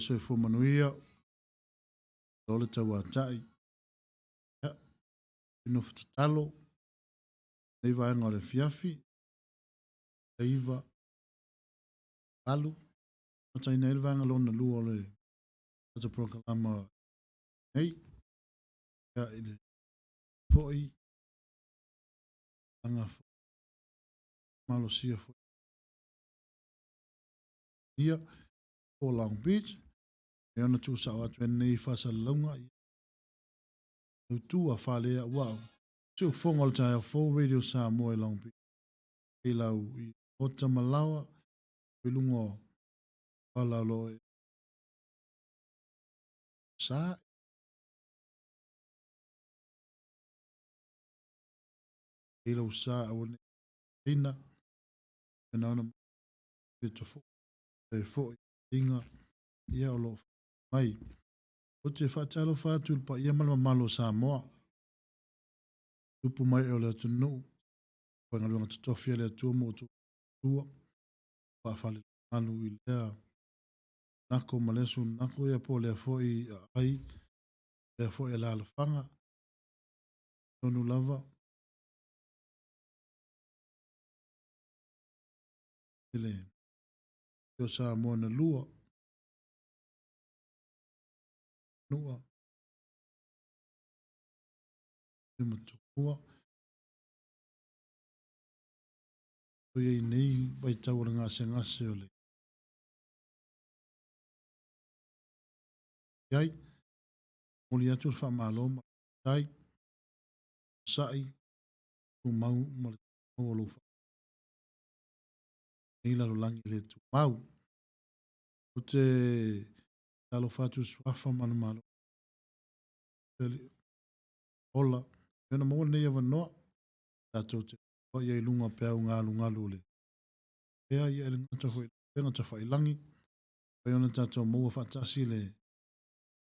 soifua manuia o le tauatai ia ino fatatalo nei vaega o le fiafi iva alu mataina ai le vaega lona lua o le tata prokalama nei ia i le foʻi aga malosia foʻi ia o Long Beach e ona tuusaʻo atu ai nei faasalalauga ia autua falea uaʻu siufoga o le taeafou radio Samoa i Long Beach i lau i ota malawa i luga o falaaloa sa i lau sa aua ina pena ona pita foʻi inga ia o loo mai o te faatalofa atu i le paia ma le mamalo o Samoa tupu mai o le atunuu faigaluega totofi ai le atua mo tua faafalemalu i lea nako ma lesu nako ia po lea foʻi ai lea foʻi e lalafaga tonu lava i le o Samoa na lua nua i matukua o iai nei vaitau o le gasegase o le iai moli atu le faamālo ma tai saʻi tumau ma le tumau o lou nei lalolagi i le tumau o te talofa atu suafa malamalo ola e ona maua lenei avanoa tatou te o iai luga pe au galugalu o le ea ia i le gata failagi ai ona tatou maua faatasi le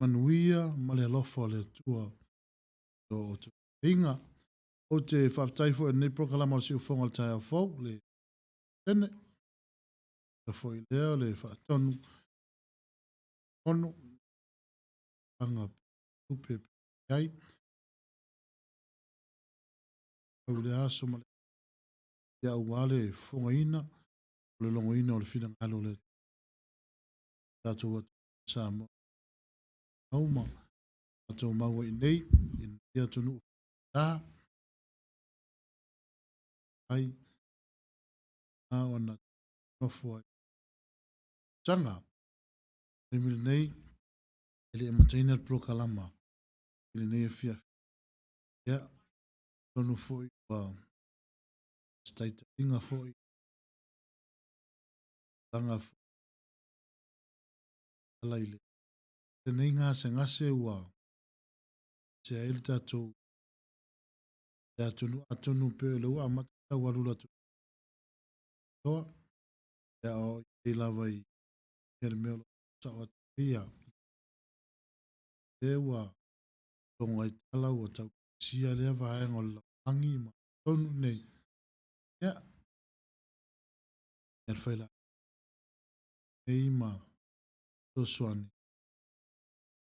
manuia ma le alofa o le atua o te inga o te faafetai foʻi lenei prokalama o le siufoga o le taeafou le tene ia foʻi lea o le faatonu ono aga tupe ai au le aso ma le auā le fofogaina o le logoina o le finagalo o le tatou atu Samoa auma tatou maua i nei ia atunuu tā ai a ona nofo ai taga e mi lenei e lē mataina le prokalama i lenei e fiafi ia tonu foʻi ua staitaliga foʻi laga ala i lenei gasegase ua se ai le tatou le atonu pe o le ua amata taualu le atunuu toa ia o i lava i ia le mea o saʻo atu ia e ua logo ai tala ua tausia lea vaega o le lalolagi ma tonu nei ia ia le faila ei ma soasoani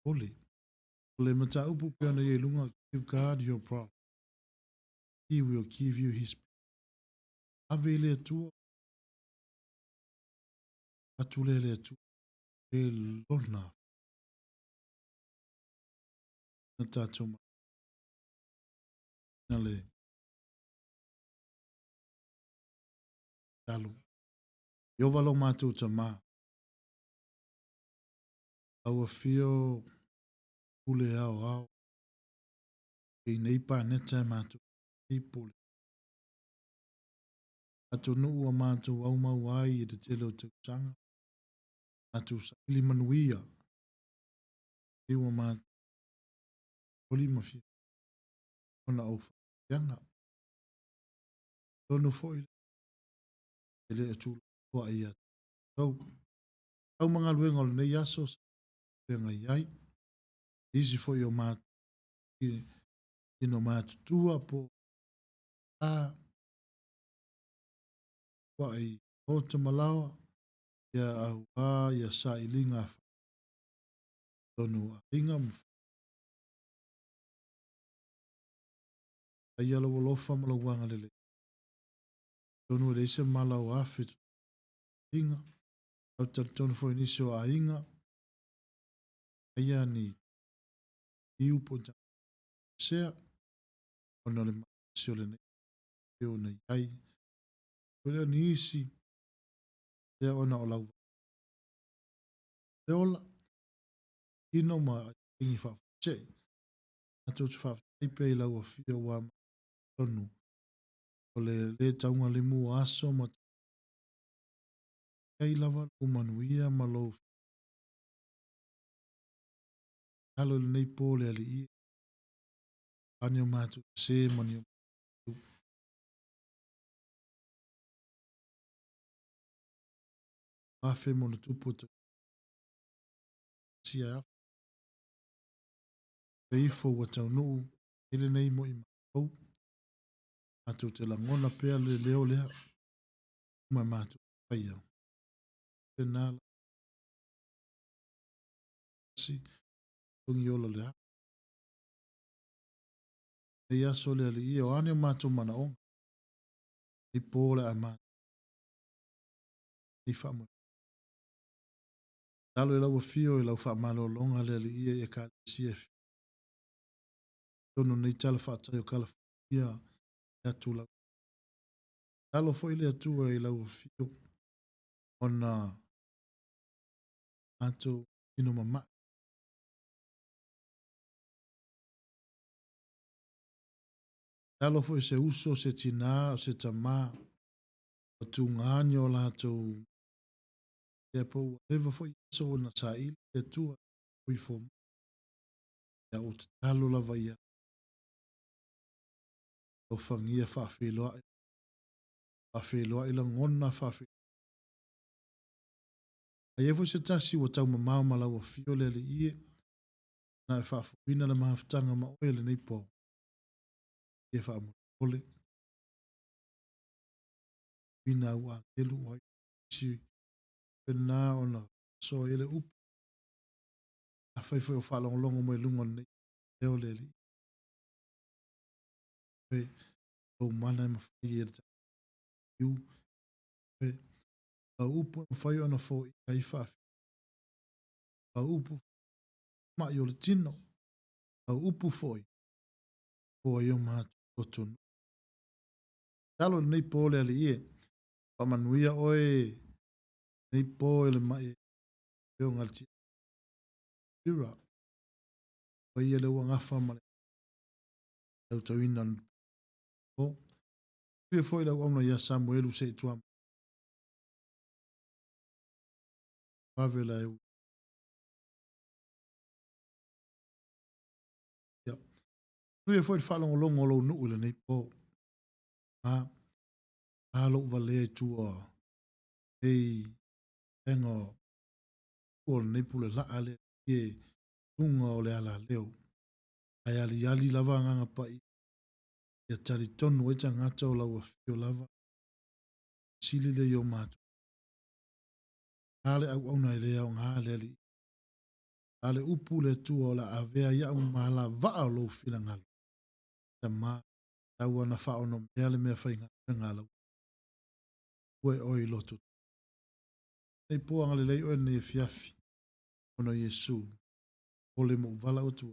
ole o le mataupu pe ona iai luga give God your problem he will give you his ave i le atua atu le atua e lona na tatou na le talo iova lo matou tamā auafio ule aoao i nei paneta e matou i po le atunuu ua matou aumau ai i le tele o tausaga matou saʻili manuia i ua matou oli ma fia ona ou faaiaga tonu foʻi e lē atulaʻi ia au magaluega o lenei aso pegai ai isi foʻi o ino matutua po a kuaʻi o te malawa ia auā ia saʻiliga tonu inga ai ala wolofa ma wanga lele tonu le se mala o afi inga au tonu fo inisio a inga ai ni iu ponta sea ona le masio le ne o nei ai ole ni isi e ona o lau e ola ino ma ingi fa che atu fa i pe lau o fio wa tonu o le taunga le mu aso ma kai lava o manuia ma lo halo le nei pole ali i ani o matu se mani o afe mo na tupo to sia peifo wa taunu ele nei mo i mau atu te la ngona pea le leo lea ma matu paia penala si tungi ola lea e aso le ali i o ane o matu mana o i pole a matu i famo talo e lau fio e lau fa malo longa le ali i e ka CF tono nei tala fa tai o kala ia e atu lau talo fo ile atu e lau fio ona atu ino mama talo fo se uso se tina o se tama o tungani o latou e po eva fo so na sai e tu ui fo ya o talo la vai o fangia fa felo i la ngona fa fe ai fo se tasi o tau mama ma la o fio le ie na fa fo ina la maftanga ma o le nei po e fa mo ole ina wa telu o si pena ona so ele up a fai fo fa long long mo lungo nei e o le pe o mana ma fa ye you pe a upu fa yo na fo ai fa a upu ma yo le tino a upu foi o yo ma totun talo nei pole ali e pa manuia oe nei pole mai yo ngalti ira o ia le wanga fa ma le tawina o pe foi la ona ya Samuel se tuam pavela eu ya pe foi fala un longo lo nu le nei po a lo vale tu o ei engo o nei pule la ale e tunga o le ala leo ai ali lava nganga pa ia tali tonu e tangata o laua fio lava sili le yo matu ale au na ile o ngale ali ale upu le tu o la avea ia un mala va o lo fila ngalo ma tau ana fa ono mele me fainga ngalo we oi lotu nei po ngale le o ne fiafi ono Yesu o le mo vala o tu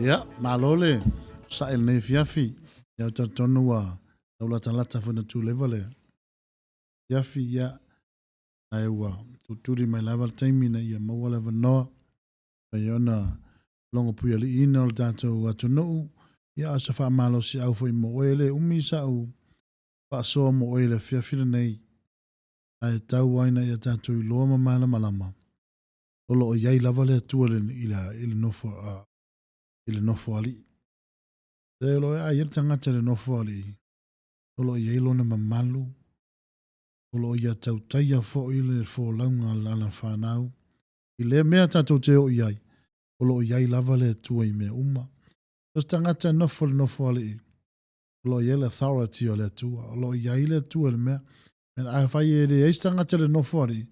Ia, malole, sa el nei fiafi, ia tonu wa taula talata fana tu level le. Fiafi ia ai wa tuturi mai lava taimi na ia maua lava noa. Pai ona longo pui ali ina o tātou atu nuu. Ia asa wha malo si au fo i mo oele umi sa u wha soa mo oele fiafi nei. Ai tau waina ia tātou i loa mamala malama. Olo o iai lava le atua le ili nofo ali. Te lo e ai tangata le nofo ali. Olo i eilo na mamalu. Olo i atau taia fo ile fo launga lala whanau. I le mea tatou te o iai. Olo i ai lava le tua i mea uma. Tos tangata nofo ali. Olo i ele authority o le tua. Olo i ai le tua le mea. Men ai fai e le eis tangata le nofo ali.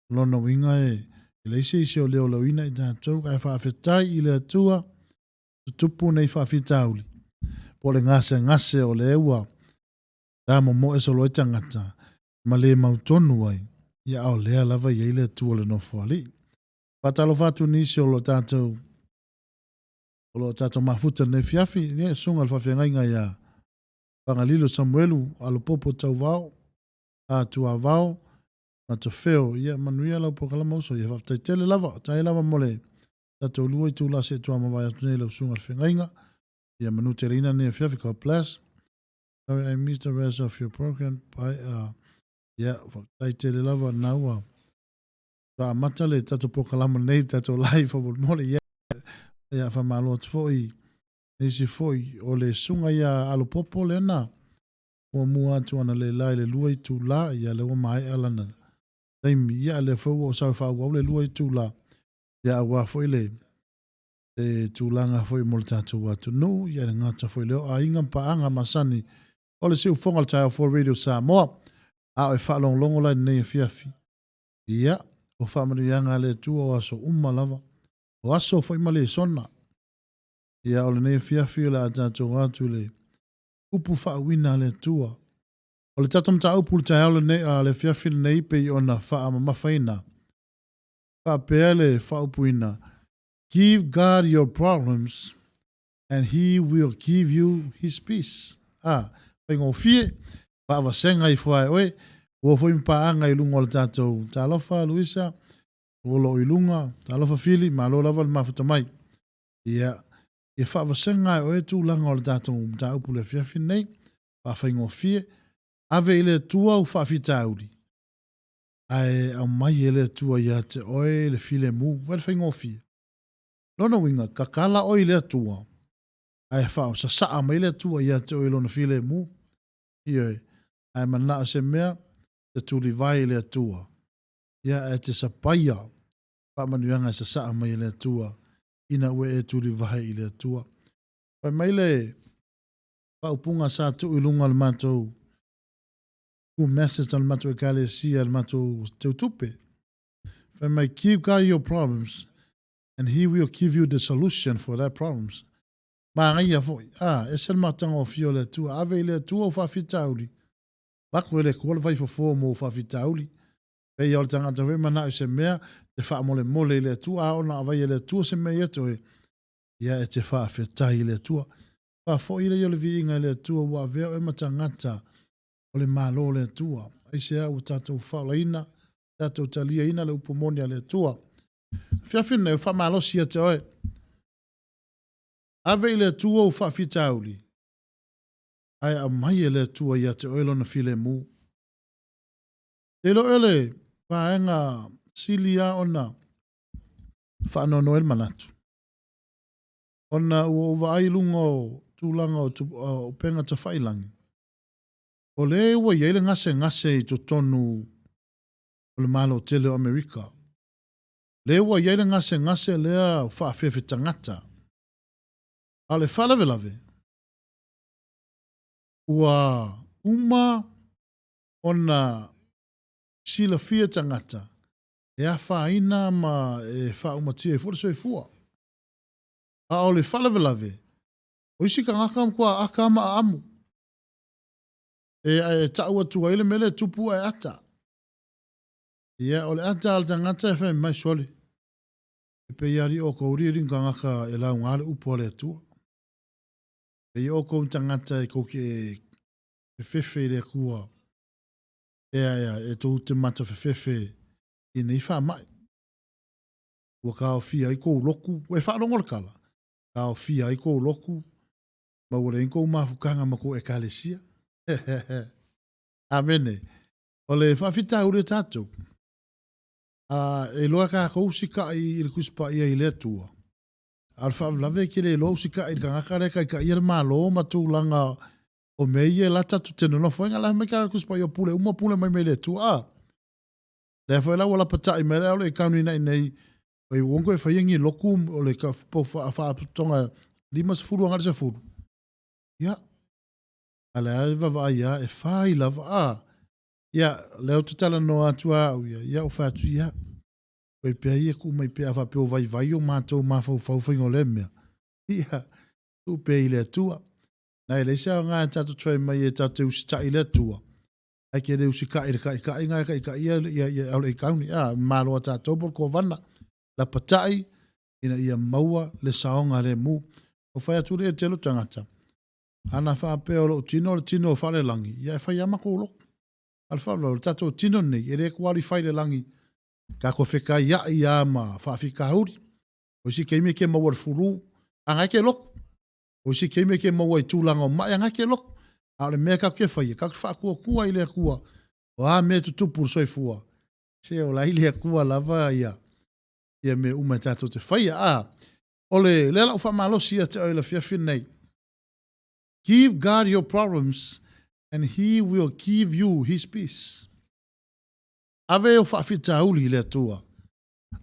Olo no winga e le isi o leo lauina i tatou. Ai fai afetai i le tua. Tupu nei fai afitauli. Po le ngase o le eua. Da mo e solo e tangata. Ma le mautonu ai. Ia au lea lava i eile tua le nofo ali. Patalo fatu nisi o lo tātou. O lo tātou mafuta ne fiafi. Nia sunga al fafia ngai ia. Pangalilo Samuelu. Alo popo tau vao. A tua vao. Ma te feo. Ia manuia lau po kalama uso. Ia faftai tele lava. Tai lava mole. Tātou lua i tūla se tua mawai atu nei lau sunga al fia ngai. Ia manu te reina ne fiafi. God bless. Sorry, I missed the rest of your program. Bye. Yeah, faftai tele lava naua. Ka matale tato po kalama nei tato live o mole ia fa malo foi nisi foi o le sunga ia alo popo le na o mua tu ana le lai le lui tu la ia le o mai ala na dai mi ia le fo o sa fa o le lui tu la ia wa foi le tu langa foi molta tu wa tu no ia ngata foi le a inga pa anga masani o le siu fonga ta for radio sa mo a e fa long long la nei fiafi ia o whamanu yanga le tua o aso lava. O aso whai male sona. Ia o le nei fiafi o le atatou atu le upu whaawina le tua. O le tatam ta upu le tae le nei a le fiafi le nei pe i ona wha mawhaina. Wha pea le whaupuina. Give God your problems and he will give you his peace. Whai ngō fie. Wha awa senga i whae oe. Ua foi mpaanga i lunga o le tātou. Tā lofa Luisa, olo i lunga, tā lofa Fili, ma lo lava le mafuta mai. Ia, e whaawasenga o e tū langa o le tātou tā upu le fiafi nei, whawhai ngō fie, ave i le tua u whaafita auri. Ai au mai e le tua ia te oe le file mu, whai ngō fie. Lona winga, kakala oi le tua. Ai whao, sa saa mai le tua ia te oe lona file mu. Ie, ai mana se mea, te tuli vai le atua. Ia e te sapaia. Pamanuanga sa saa mai le atua. Ina ue e tuli vai le atua. Pai mai le paupunga sa tu ilunga le matou. Ku message al matou e kale si al matou te utupe. Pai mai give God your problems and he will give you the solution for that problems. Ma ngai a foi. E sel matanga o fio le atua. Ave le atua o whawhitauri. Bako ele kua vai fo mo fa fitauli. Pe yo tanga te ve mana se mea te fa mole le tua ona vai le tua se mea to ia e te fa fitai le tua. Fa fo ile yo le vinga le tua wa ve e matangata o le malo le tua. Ai se au tato fa laina tato talia ina le upomonia le tua. Fia fina fa malo sia te oe. Ave le tua o fa fitauli. Ai a mai ele tua ia te oelo na file mu. Te lo ele, paenga silia ona, whaano noel manatu. Ona ua vai lunga o tūlanga o penga ta whailangi. O le ua iele ngase i to tonu o le malo tele o Amerika. Le ua iele ngase lea whaafefe tangata. A le whalawelave. Ua uma ona sila fia tangata e a whaina ma e wha umatia e fura so e fua. A o le whalawelave o isi ka ngaka mkua a kama a amu e taua tua ile mele tupu e ata. Ia o le ata al tangata e whai mai soli. E pe iari o kou ri ringa ngaka e lau ngare upo le atua. E i o kou tangata e kou ke fefe le kua. E tō te mata fefe i nei wha mai. Ua ka o fia i kou loku. E wha rongo le kala. Ka o fia i kou loku. Ma ure in kou mafukanga ma kou e kalesia. Amene. O le whawhita ure tātou. E loa ka kousi ka i le kuspa ia i le atua. Alfa lave ki le lo si ka i ka ngakare ka i le malo ma tūlanga o mei e lata tu tenu no fwenga la me ka kuspa i pule uma pule mai me le atua. Le fwe la wala pata i me le ole i kauni nei nei o i wongo e whaiengi loku o le ka po whaatonga lima se furu angare se furu. Ia. Ale ai vava ia e whai lava ia leo tutala no atua au ia o whatu ia. Oi pe ia ku mai pe ava pe o vai vai o matou mafau fau fingo le mea. Ia tu pe ile tua. Na ile sa nga tatu try mai e tatu sta ile tua. Ai ke de usika ile ka ia ole kauni malo tatu por ko vana. La patai ina ia maua le saonga le mu. O fai atu le telo tangata. Ana fa pe o tino fa le langi. Ia fa ia makolo. Alfa lo tatu tino nei ele qualify le langi. Ka ko feka ia ma fa fika huri. O si keime ke mawar furu, anga ke lok. O si keime ke mawai tūlanga o mai, anga ke lok. Ale mea ka ke whaia, ka wha kua ile kua. O me tutupu soi fua. Se o la ile kua lava ia. Ia me uma tato te whaia. Ole lela ufa malosi a te oila fiafin nei. Give God your problems and he will give you his peace. Ave o whaafita uli le tua.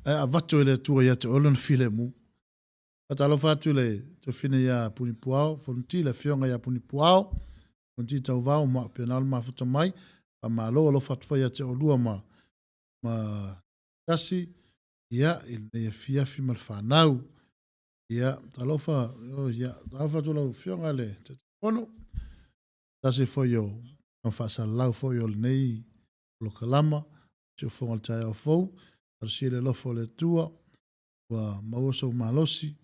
A vatu le tua ia te olon file mu. Patalo fatu le te fine ia puni puao. Fonti le fionga ia puni puao. Fonti tau vau ma penal ma futa mai. Pa ma lo fatu ia te olua ma tasi. Ia il ne fiafi mal whanau. Ia talo fa. Ia tau fatu lau fionga le te pono. Tasi fo yo. Ang fasa lau fo yo le nei. Lokalama. Se fonga tai au fou, arsile lofo le tua, wa maoso malosi,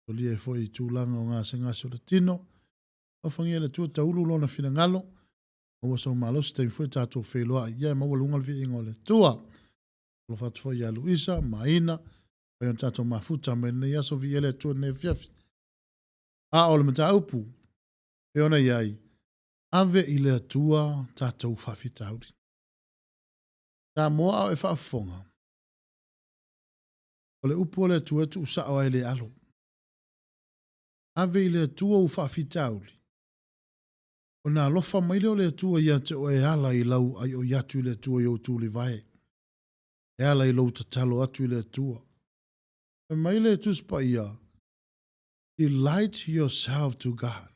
o lia foi tūlanga o ngā sengaso le tino, o fangia le tua taulu lona fina ngalo, maoso malosi te foi tātou wheloa, ia maua lunga le ingo le tua, lo fatu foi a Luisa, Maina, pai on tātou mafuta, me ne yaso vi ele tua ne fiafi. O le mata upu, e ona iai, ave i le tua tātou whawhita auri. Ta moa e whaafonga. O le upo le tua tu usa o ele alo. Ave i le tua u whaafitauli. O nā lofa maile o le tua ia te o e ala i lau ai o iatu i le tua i o tu li vai. E ala i lau tatalo atu i le tua. E maile tu spa ia. Delight yourself to God.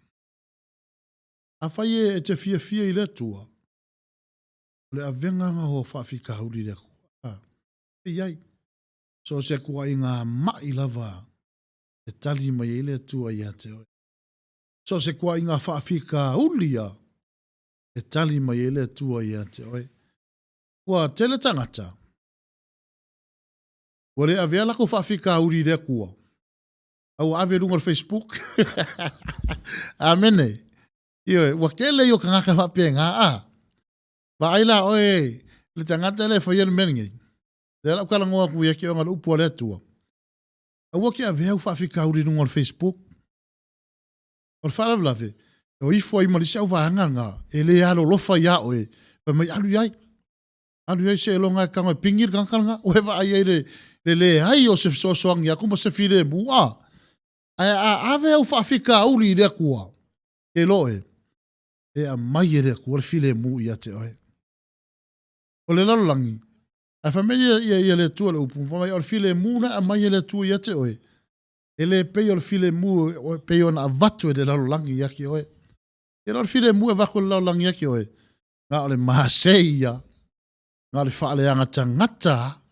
A whai e te fia i le tua. Le avenganga ho whaafika huli le kua. Iai. So se kua i ngā mai lava. E tali mai ele tua ia te oi. So se kua i ngā whaafika hulia. E tali mai ele tua ia te oi. Kua tele tangata. Kua le avea lako whaafika huli le kua. Au ave runga Facebook. Amene. Ioi, wakele yo kangaka whapenga. Ba aila oe, le tangata le whaian menengi. Le lau kala ngoa ku yake o ngā upua le atua. A wake a vehau whaafika uri nunga o Facebook. O le whaalawe, o ifo ai marisa au wahanga ngā, e le alo lofa ia oe, pa mai alu iai. Alu iai se elonga kanga pingir kankanga, o hewa ai le hai o se sosoangi, akuma se fire mua. A vehau whaafika uri le kua. E loe. E a mai e le kua, le file mu ia te oe. O le lalolangi, a familia ia le tua le upu, whamai o le file muna a mai le tua ia te oe. E le pei o le file mu, pei o na avatu e le lalolangi ia ki oe. E le file mu e wako le lalolangi ia ki oe. Nga o le mahaseia, nga o le whaaleanga tangata,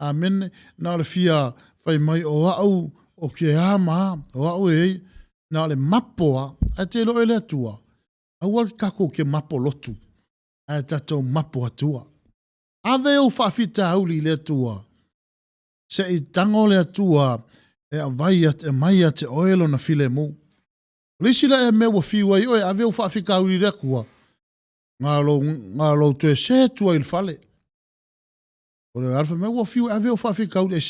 amen, nga o le fia whai mai o au, o ke ama, o au e, nga o le mapoa, a te lo e le tua. Aua kako ke mapo lotu, a tatou mapo atua. Ave o whaafita auli le tua. se I tango le atua e a vai at e mai at e oelo na file mu. Lisi la e me wa fiwa I oe ave u whaafika uri rea kua. Ngā lo tu e se tua il fale. O le alfa me wa fiwa ave u whaafika uri e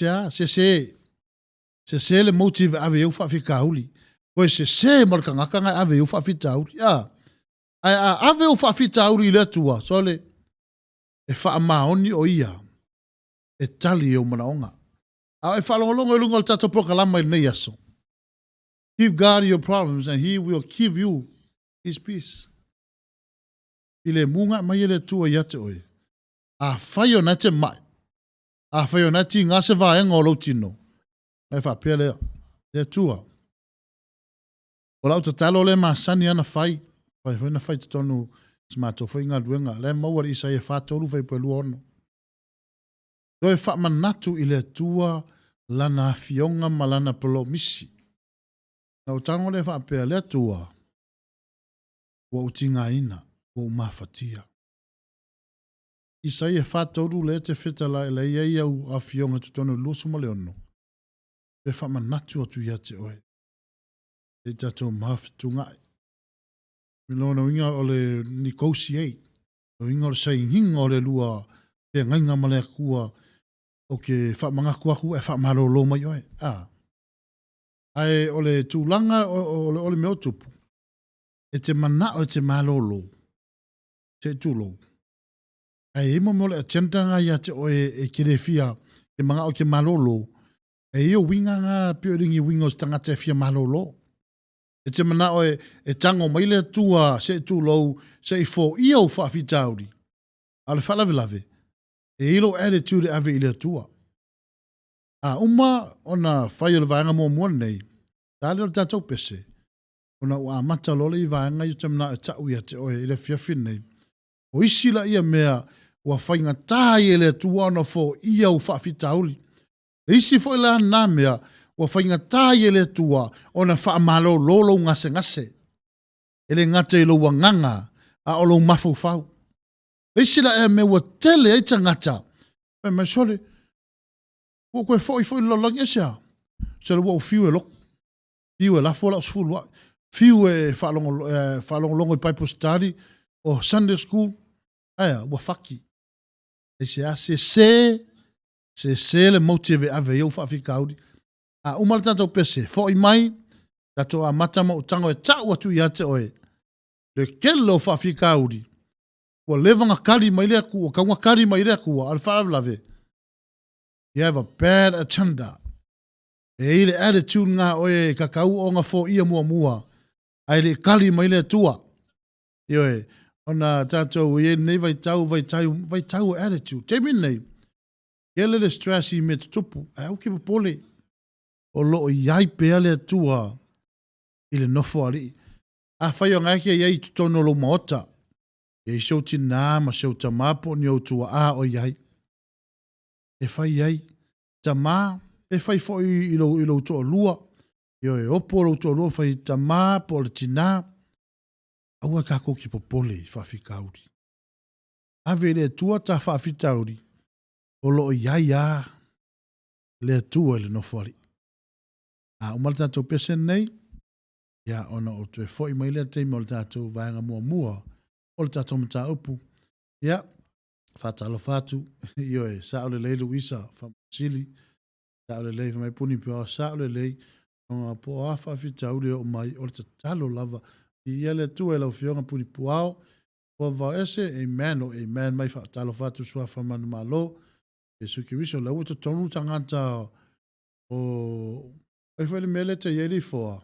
se le motive ave u whaafika uri. Oe se marka ngakanga ave u whaafita uri. Ave u whaafita uri le tua. So le e wha maoni o ia. E tali o manaonga. E wha longa lunga le tato poka lama I nei aso. Give God your problems and he will give you his peace. I le munga mai le tua iate oe. A whaio na te mai. A whaio na ti ngase vaenga o lautino. Mai wha pia lea. Le tua. O lau tatalo le maasani ana whai. Whai na whai tatonu smato whai ngā duenga. Le maua isa e whātoru whai pelu ono. Doi wha manatu I le tua lana fionga malana polo misi. Na o tango le wha pia le tua. Wa utinga ina. Wa umafatia. Isa e whātoru le te whetala e le ia au a fionga tutono lusu ma le ono. Le wha manatu atu ia te oe. E tato mafitungai. Milona winga o le negotiate. O winga o le sainginga o le lua. Te ngainga ma le kua. O ke wha mangaku aku e wha marolo mai oe. Ai o le tūlanga o le meo tupu. E te mana o te malolo. Te tūlo. Ai imo mo le atentanga ia te oe e kere fia. Te manga o ke malolo. E io winga ngā pioringi winga o tangata e fia malolo. E te mana o e tango mai le tua se tūlo se I fo ia o whaafitauri. Ale whalavelave. E ilo attitude ave I le tua. Uma ona whai o le vaenga mua mua nei. Tāle o le tātou pese. Ona ua amata lole I vaenga I te mana e tau ia te oe I le fiafin nei. O isi la ia mea ua whainga tāi e le tua ona fo ia o whaafitauri. E isi fo ila nā mea ua whainga tāi e le tua ona whaamalo lolo ngase ngase. Ele ngate ilo wanganga a olo mafau fau. Isi la ia mea ua tele e tangata. E mai sore. Ua koe foi lolangi e sea. Sere ua fiu e loko. Fiu e lafo la usfulu. Fiu e whalongo I Bible study o Sunday school. Aya, ua whaki. E se le motive ave iau whaafikauri. Umar tatou pese. Fo I mai. Tatou a matama o tango e tau atu I ate oe. Le kelo whaafikauri. Ua levanga kari mai lea kua. Kaunga kari mai lea kua. Alfa lave. You have a bad agenda. E ile attitude ngā oe kakau o ngā fo ia mua. Ai le kali mai le tua. Ioe, ona tātou ie nei vai tau attitude. Te min nei. Ele le stress I me tutupu. Ai au ki pole. O loo iai pea le tua. Ile nofo ali. A whai o ngākia iai tutono lo maota. E shau tina ma shau tamapo ni o tua a o iai. E whai iai, ta mā, e whai fwoi ilo toa lua. Io e opo lo toa lua, whai ta mā, po le tina. Aua kako ki popole I whawhikauri. Ave le tua ta whawhitauri. O lo iai a le tua le nofwari. Umala tātou pesen nei. Ia ona o tue fwoi mai le teima o le tātou vaenga mua. O le tātou mata upu. Ia. Fatalo fatu, io e saole lei Luisa, Sili, saole lei mai puni pio, saole lei, po afa fita uri o mai, o te talo lava, I ele tu e lau fionga puni puao, po va ese, amen, mai fatalo fatu sua famanu malo, e suki wiso, lau to tonu tangata, o, e fwele mele te yeli foa,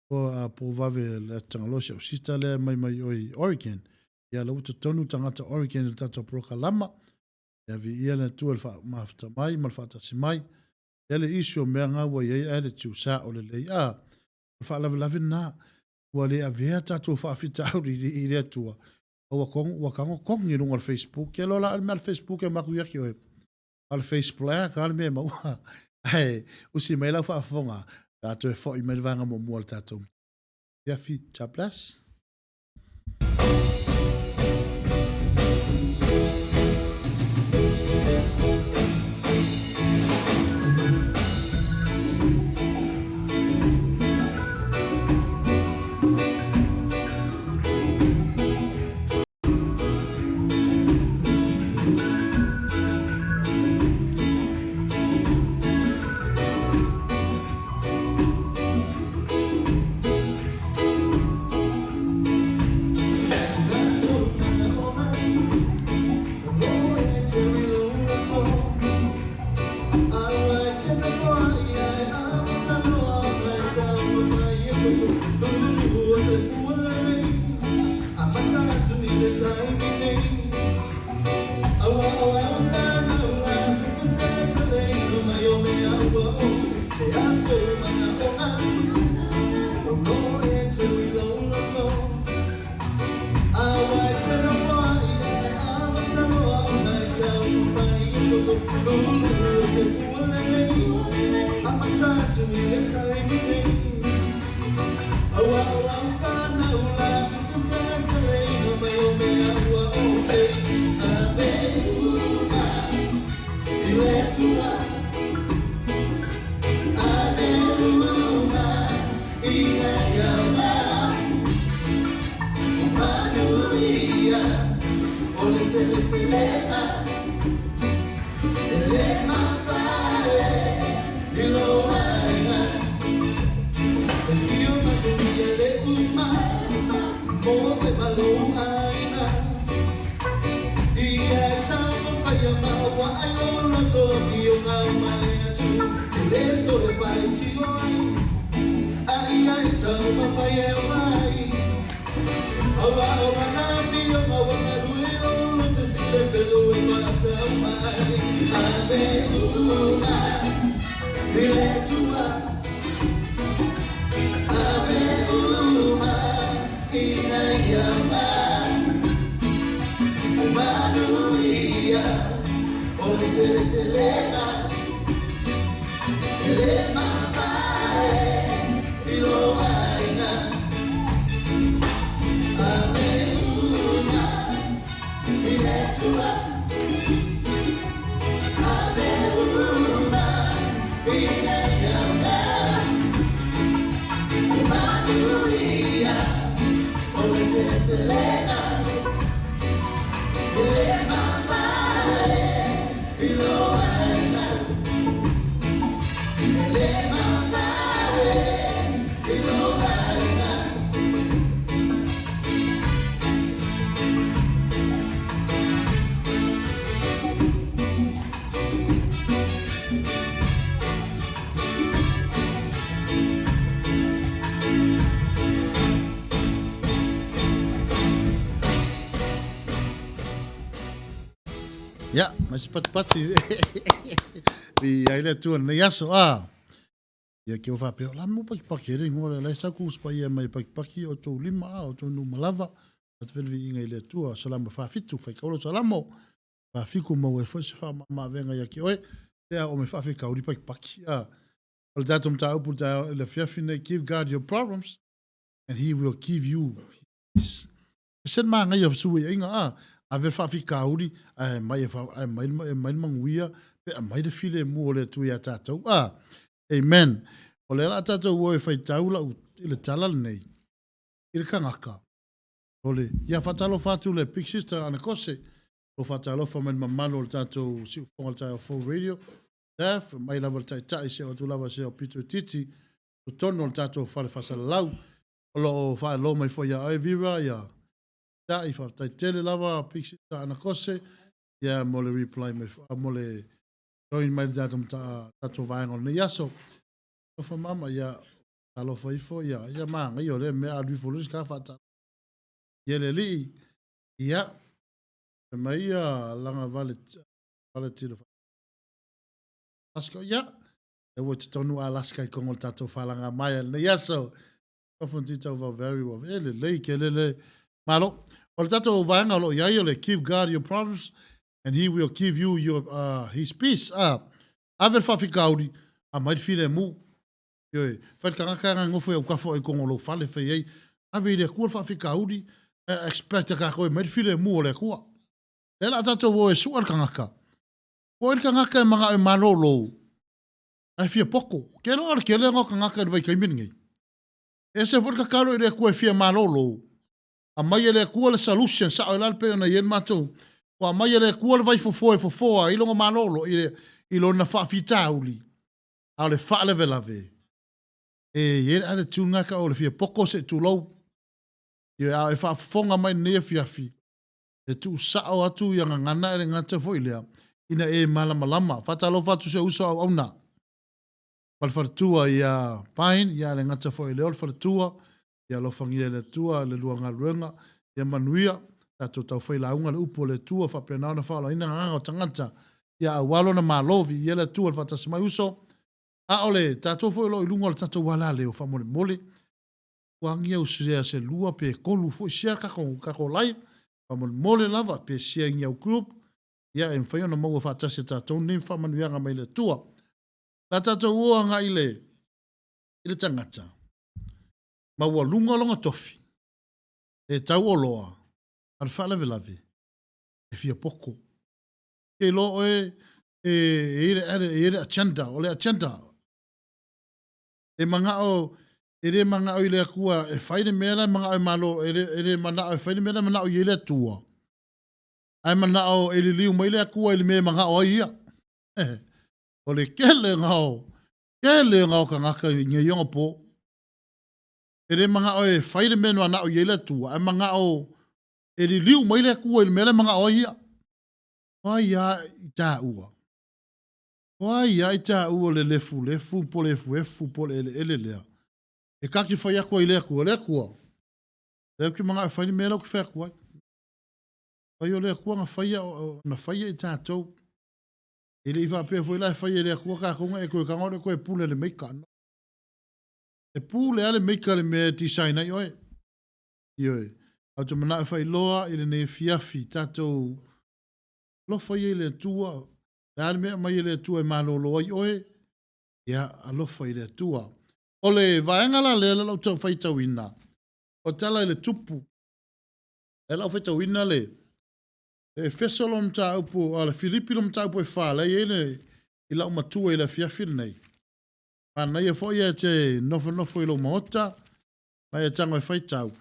po vave le tangalosi, o sista le mai oi Oregon, ia lau to tonu tangata Oregon il tato proka lama. Ia vi ia le tu alfa mafta mai, malfata si mai. Ia le isio mea ngā wa iei attitude sa o le lei. Alfa lavi na. Wa le avea tato whaafita auri I le atua. O wakango kongi runga al Facebook. Ia lola alme al Facebook e maku yaki oe. Al Facebook lea ka alme e maua. Usi mai lau whaafonga. Tato e fo I mai vanga mo mua al tato. Ia fi, chaplas. Ya, mas pati di aile tu na yaso ia ke fa pe la mo paki ri ngore la sa ku spa ia mai paki o to lima o to no malava at vel vi inga ile tu so la mo fa fitu fa ka lo so la mo fa fiku mo e fo se fa ma venga ia ke oi te o me fa fi ka uri paki o datum ta upu ta le fiafine give God your problems and he will give you his sen ma nga yo su inga a ver fa fi ka uri mai fa mai manguia pe mai de file mo le tu ia tatou amen o le la tatou wo fa taula ile tala nei il kangaka ole ia fatalo fatu le big sister ana kose o fatalo fa men mamalo le tatou si fo ta fo radio def mai la volta ta se o tu lava se o pito titi o tono le tatou fa le fa lau o lo fa lo mai fo ia ai viva ia ta I fa ta tele lava big sister ana kose ia mo le reply me mo le join mai datum ta tatou va ngol ne yaso o fa mama ia alo foi foi ia manga io le me a lui folus ka fata ia le li ia mai ia langa vale tilo asko ia e wo te tonu alaska ko ngol tato falanga mai le yaso o fonti to va very well le ke le malo o tato va ngalo ia io le give God your problems and he will give you your his peace aver fa fikauri a mai file mu yo fa ka ngo fo ka fo ko ngolo fale fe ye ave le ku fa fikauri expect ka ko mai file mu le ku le la tato wo e suar ka o ka ngaka manga e malolo ai fia poko ke no ke le ngo ka ngaka vai kai mingi ese for ka kalo le ku e fia malolo a mai le ku le solution sa o la pe na yen mato wa mai le ku le vai fo I lo malolo I lo na fa fitauli a le fa le velave ye ale tunga ka o le fia poko se tu lo ye a fa fonga mai ne fiafi e tu sa o atu yang ngana le ngata fo ile ina e malama fatalo fatu se uso au na mal fartua ia pain ia le ngata fo ile ol fartua ia lo fangia le tua le luanga luenga ia manuia tato tau fai launga le upo le tua fa pena na fa la ina nga o tangata ia walo na malovi ia le tua le fata smai uso a ole tato fo lo ilunga le tato wala le o fa mole wangia usia se lua pe kolu fo sia ka ko lai fa mole lava pe sia ngia group ia e mwhai ona maua whaatasi tātou ni whamanuianga mai le tua. La tātou oanga i le tangata. Maua lunga longa tofi. E tau o loa. Ar whalewe lawe. E fia poko. E lo e ere achanda. O le achanda. E manga o ere manga o i le akua e whaine mera manga o malo ere mana o e whaine mera mana o i le tua. Ai mana o e liu mai le akua i le me manga o ia. O le kele ngao. Kele ngao ka ngaka i nge yonga po. Ere manga o e whaine mera mana o i le tua. Ai manga o e liu mai le akua i le me manga o ia. Wai ia i tā ua. Wai ia i tā ua le lefu po lefu po le ele lea. E kaki whai akua i le akua. Leo ki mga e whaini mea ki whai akua. Wai o le akua nga whaia na whaia i tātou. E le iwa pia fwoi lai whaia le akua ka konga e koe kangore koe pule le meika. E pule ale meika le mea design ai oe. Ioe. Au te mana e whai loa i le ne fiafi tātou. Lo whaia i le tua. Le ale mea mai i le tua e malo loa i oe. Ia alofa i le tua. O le vaengala le lau tau whai tau ina. O tala i le tupu. E lau whai tau ina le. E fesolo mta upo, a le Filipi mta upo e whale, i lau matua i le fiafil nei. Ana ia fo ia te nofo i lau maota, mai e tango e whai tau.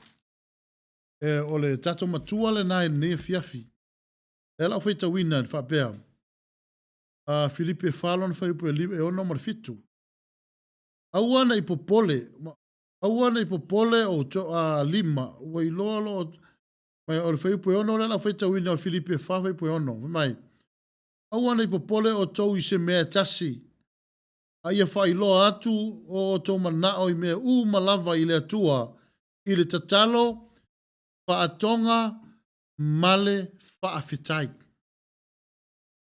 E o le tato matua le nai ne fiafi. E lau whai tau ina, whapea. A Filipi e whalon whai upo e ono mar fitu. Auana i popole o lima, ua i loa lo, mai o le whai upo e ono, le lau whai tau ina o Filipi e whawhai upo e ono, mai. Auana i popole o tau i se mea tasi, a ia whai loa atu o tau manao i mea malava i le atua, i le tatalo, whaatonga, male, whaafitai.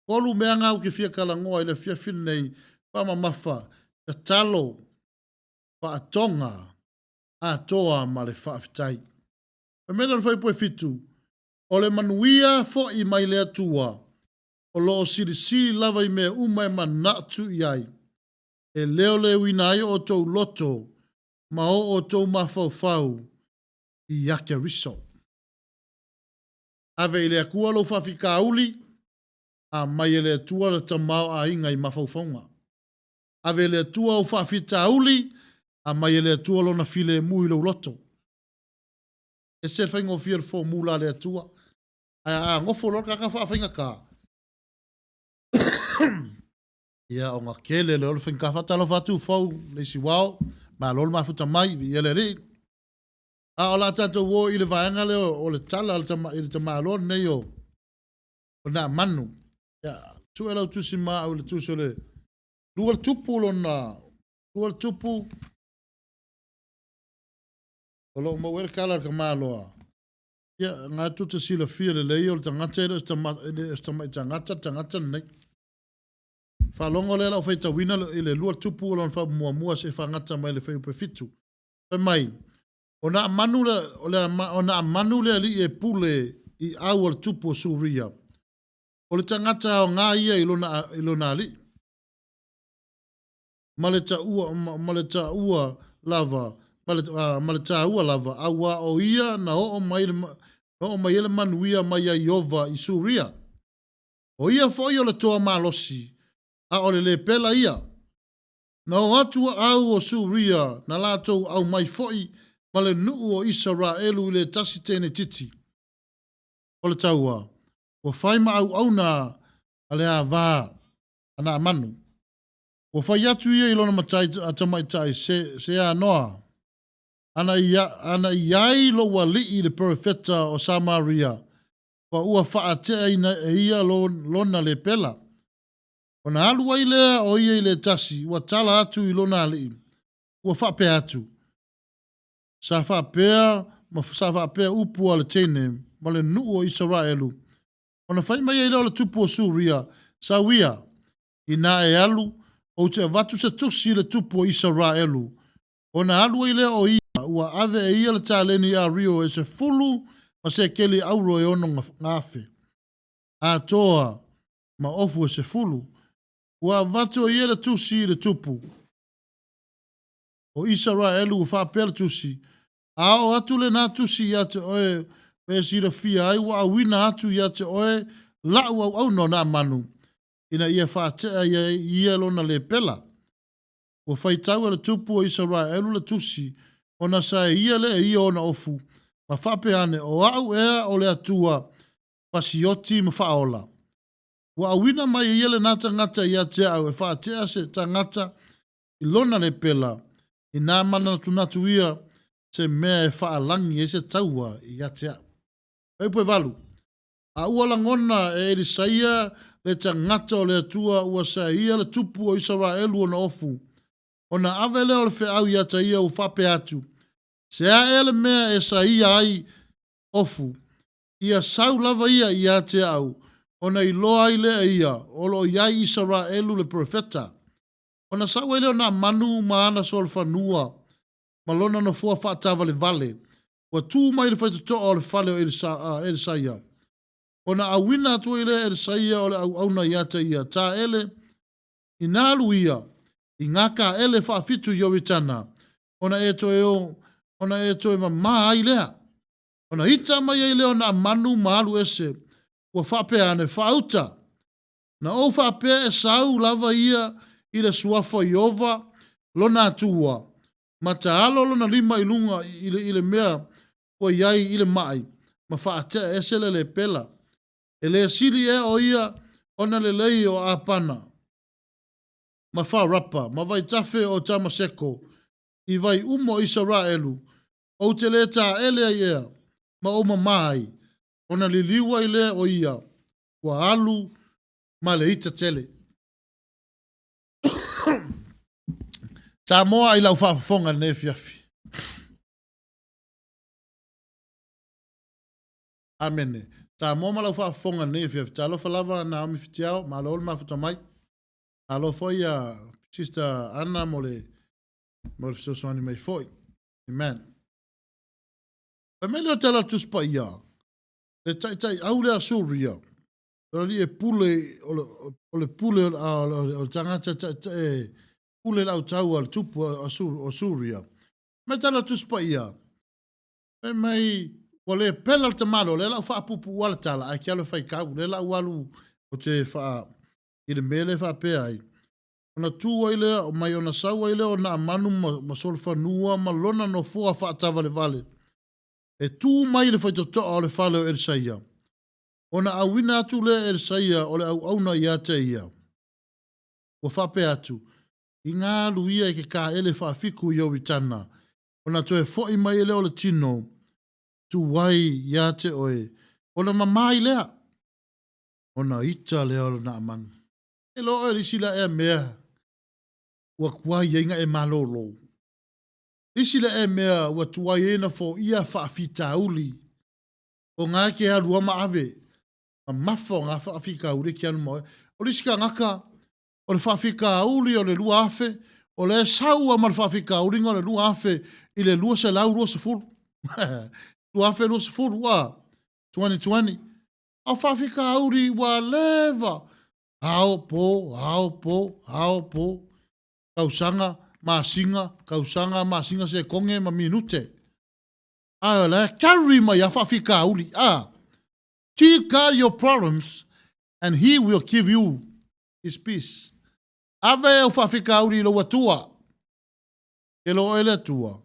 Kolu mea ngau ki fia kalangoa i le fia finei, whamamafa, tatalo, whaatonga, atoa male whaafitai. E mena le whaipo e fitu, o le manuia fo i mai le atua, o loo siri lava i mea umai manatu iai, e leo le winai o tau loto, ma o tau mawhau i yake riso. Ave i le akua lo whawhika uli, a mai e le atua le tamau a inga i mawhauwhaunga. Ave le atua o whawhita uli, a mai e le atua lo na file mui lo loto. E se whaingo whir fo mula le atua. A ngofo lo kaka whainga ka. Ia o ngā kele le olo whainga whatalo whatu whau le si wao. Ma lolo mafuta mai vi ele ri. A o la tato wo i le vaenga le o le tala i le tamalo nei o na manu. Ia tu e lau tusi maa o le tusi o le lua tupu lo na lua tupu o lo mawere kala ka maloa. Ia ngā tuta sila fia le lei o le tangata ele tangata nei. Whalongo le lau whaita wina i le lua tupu o lo na mua se whangata mai le whaiupe fitu. Pai mai, o na manu le ali e pule i au al tupu o suria. O le tangata o ngā ia i lona ali. Ma le ta ua lava, ma le ta ua lava, aua o ia na o mai ele manuia mai a Iova i suria. O ia foi o le toa malosi, a o le pela ia. Na o atua au o suria, na latou au mai foi, ma le nuu o Israelu i le tasi tene titi. O le taua, o whaima au na ale a vā, ana manu. O whai atu ia i lona matai atamaitai se a noa. Ana iai lo wali i le profeta o Samaria. Wa ua whaatea ina e ia lona le pela. O na alua i lea o ia i le tasi. Ua tala atu i lona ali. Ua whapea atu. Sa whapea upu ale tene. Ma le nuu o Israelu. O na whai mai e leo le tupu o Suria. Sa wia. Ina e alu. O te vatu se tusi le tupu o Israelu. O na alua i lea o ia. Ua ave e ia le tāleni a Rio e se fulu ma se keli auro e ono ngafe. A toa ma ofu e se fulu. Ua vatu o ia le tusi le tupu. O Israelu u whapea le tusi. A o atu le nā tusi ia te oe pe sira fia ai wa awina atu ia te oe lau au no na manu. Ina ia whatea ia lona le pela. Ua whaitau le tupu o Israelu le tusi. Ona sa ia le ia ona ofu. Ma whapea ane o au ea o le atua pasioti ma whaola. Wa awina mai ia le nata ngata ia te au e whaatea se ta ngata I lona le pela I nā mana tunatu ia se mea e whaalangi e se taua I te au. Eipue valu. A ua langona e Elisaia le ta ngata o le atua ua sa ia le tupu o Israelu ona ofu. Ona avele o le wheau ia ta ia u whape atu. Se a ele mea e sa ia ai ofu. Ia sau lava ia te au. Ona I loa I lea ia. Olo iai Israelu le profeta. Ona sau ele ona manu maana sol fanua. Malona no fua whaatava le vale. Wa tū mai le whaitoto o le whale o Elisaia. Ona awina atu ele Elisaia o le auna ia te ia. Ta ele I nālu ia. I ngaka ele whaafitu iowitana. Ona e to e ma I lea. Ona hita mai ai leo na manu malu ese. Ua whapea ane whauta. Na o whapea e sau lava ia I le suafa Iova lona atua. Ma ta alo lona lima I lunga I le mea ua iai I le mai. Ma whaatea ese le pela. E le siri e o ia ona le lei o apana. Ma whaarapa. Ma vai tafe o tamaseko. I vai umo Israelu. O te le ta ele ia. Ma o mamai. Ona liliua I lea o ia. Wa alu ma le ita tele. Ta moa I lau whaafonga ne fiafi. Amene. Ta moa ma lau whaafonga ne fiafi. Ta alofa lava na omi fitiao. Ma alo ma futa mai. Alofa ia Sister Anna mo le fisosoani mai foi. Amen. Pa mele o tala tuspa ia. Le tai au le asuria. Ora li e pule o le pule o tangata pule lau tau al tupu o suria. Me tala tuspa ia. E mai o le pela te malo le lau whaapupu wala tala ai kia le whai kau le lau walu o te wha I le mele wha pe ai. Ona tua I lea o mai ona saua I lea o na manu ma solfa nua ma lona no fua wha atava le vale. E tu mai le whaitotoa o le whale o Elisaia. Ona awina atu le Elisaia o le auna ia te ia. Ua whape atu. I ngā luia I ke kā ele whaafiku I owitana. Ona toe fo I mai ele o le tino. Tu wai ia te oe. Ona mamai lea. Ona ita lea o le na amanu. E lo o risila e mea. Ua kuai inga e malolo. Risila e mea ua tuai ena fo ia whaafita uli. O ngā ke harua ma ave. Ma mafo ngā whaafika uli ki anu moe. O risika ngaka. O le whaafika uli o le lua afe. O le saua ma le whaafika uli o le lua afe. I le lua se lau lua se furu. Lua afe lua se furu wa. 2020. O whaafika uli wa leva. Hao po. Kausanga, masinga se konge ma minute. La carry ma ya whaafika uli. Keep God your problems and he will give you his peace. Ave o whaafika uli lo watua. E lo ele tua.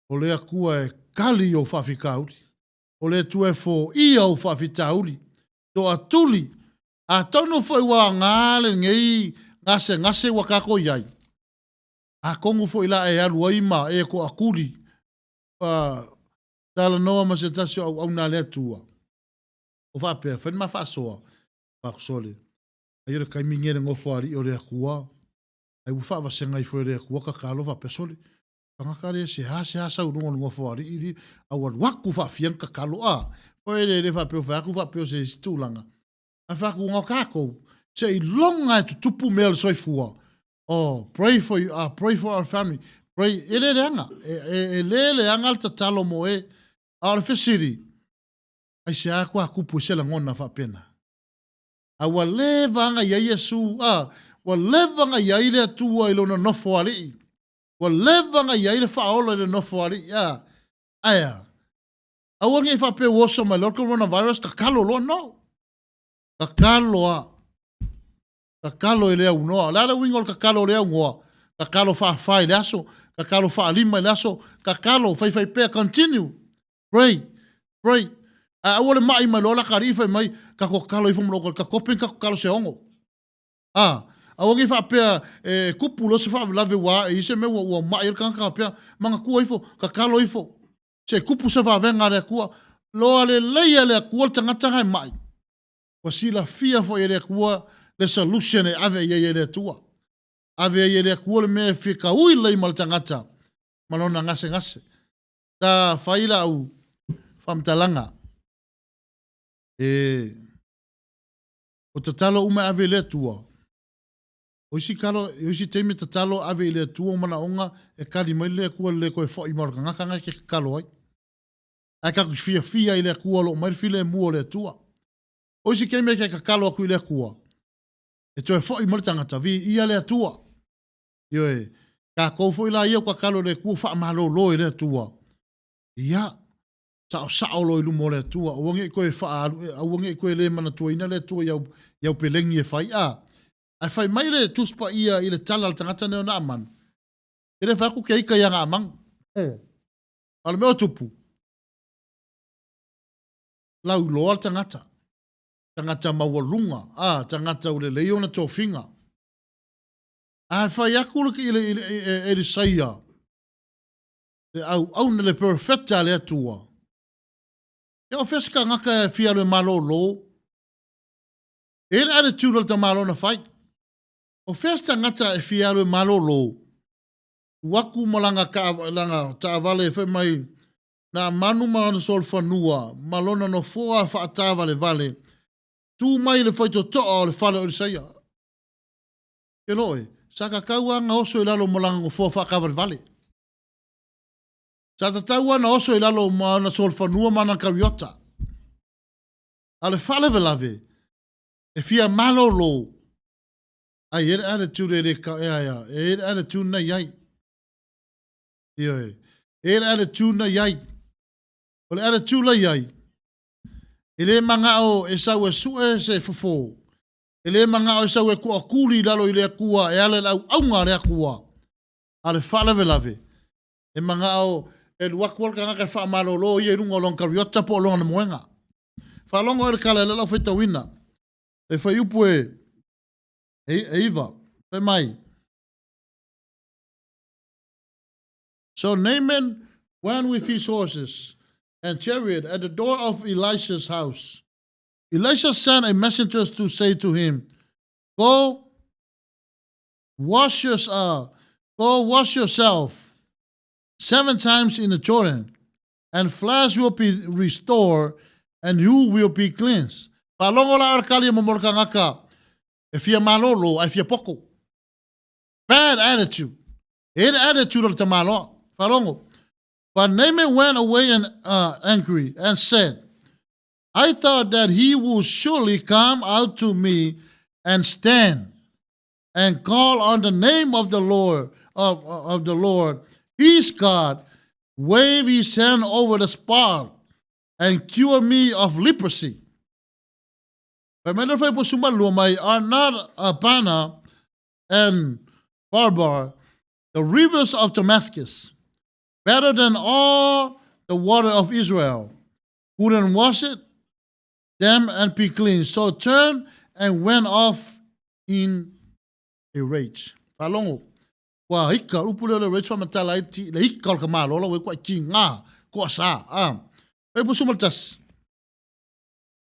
O le akua e kali o whaafika uli. O le tua e fo ia o whaafika uli. To atuli. A tono foi wa ngale ngei ngase wakako iai. A kongu foi la e alu aima e ko akuli. Tala noa ma se tasi au na le tua. O whapea, when ma whasoa. Whakosole. A yore kai mingere ngofo ari o rea kua. Ai ufa wa senga I foi rea kua ka kalo whapea sole. Pangakare se ha sau nungo ngofo ari iri. Awar waku whafianka kalo a. Foi re whapea whaku se stulanga. A whaku ngā kākou, se I longa e tutupu mea le soifua. Pray for you, pray for our family. Pray, e le anga, e le anga alta talo mo e, a le fesiri. Ai se a kua kupu se la ngona whapena. Awa le vanga ia Yesu wa le vanga ia ile atua ilo na nofo ali. Wa le vanga ia ile faola ile nofo ali aya. Awa ngai fa pe woso ma lo coronavirus ka kalo lo no. Ka kalo ile au no. La wingol ka kalo le au ka kalo fa ile aso. Ka kalo fa lima ile aso. Ka kalo fai pe continue. Pray. Awa le mai ma lo la karifa mai ka ko kalo ifo mo ka kopin ka kalo se ongo. Awa ngai fa pe kupulo se fa lave wa e se me wa mai ka pe manga ku ifo ka kalo ifo. Se kupu se fa venga le ku lo le leia le ku tanga tanga mai. Wa sila fia fo ele ku le solution e ave ye le tua. Ave ye le ku le me fika ui le mal tangata. Malona ngase. Ta faila au famtalanga. O te talo uma ave le tua. O isi teimi te talo ave le tua mana onga e kari mai le kua le koe fo i maraka ngakanga ke kalo ai. Ai kako fia i le kua lo mai file mua le tua. O isi keime ke kakalo aku i le kua. E toi fo i maritangata vi ia le tua. Ioe, ka koufo i la ia kakalo le kua wha malo lo i le tua. Ia. Sao lo ilu mo le tua o wangi koe fa o wangi koe le mana tua ina le tua yau pelengi e fai ai fai mai le tuspa ia i le tala le tangata neo na aman e le faku ke ika ia nga amang ala meo tupu lau loa tangata mawalunga tangata ule leona tofinga ai fai aku le ki e le saia au na le perfecta le tua. E o feska ngaka e fia le malo lo. E le attitude le malo na fai. O festa ngata e fia le malo lo. Waku malanga ka langa ta vale fe mai na manu mana sol fanua malona no foa fa ta vale. Tu mai le foi to le fale o saia. E loi, saka kaua nga oso ilalo malanga ngo foa fa ka vale. Sa tataua na oso i lalo mana sol fanua mana kariota. Ale fale velave. E fia malo lo. Ai ere attitude ere ka ea. Ere attitude na iai. Ioe. Ere attitude na iai. Ole attitude la iai. Ele manga o e sau e sue se fofo. Ele manga o e sau e kua kuli lalo i lea kua e ale lau aunga lea kua. Ale fale velave. E manga o e luakual ka ngaka wha malo lo i e runga long kariota po longa na moenga. Wha longa e kala e lau whaita wina. E whai upu e iwa. Whai mai. So Naaman went with his horses and chariot at the door of Elisha's house. Elisha sent a messenger to say to him, Go wash yourself 7 times in the Jordan, and flesh will be restored, and you will be cleansed. Palongo la arkali momorka ngaka. E fia malolo, ai fia poko. Bad attitude. It attitude of the malo. Palongo. But Naaman went away and angry and said, I thought that he would surely come out to me and stand and call on the name of the Lord of the Lord. His God, wave his hand over the spot and cure me of leprosy. Are not Abana and Barbar, the rivers of Damascus, better than all the water of Israel? Wouldn't wash it, them and be clean. So turned and went off in a rage. Palongo. Wa hika upule le rage from Matalaiti, le hika kamalo, we quite king, kosa, Ebusumaltas.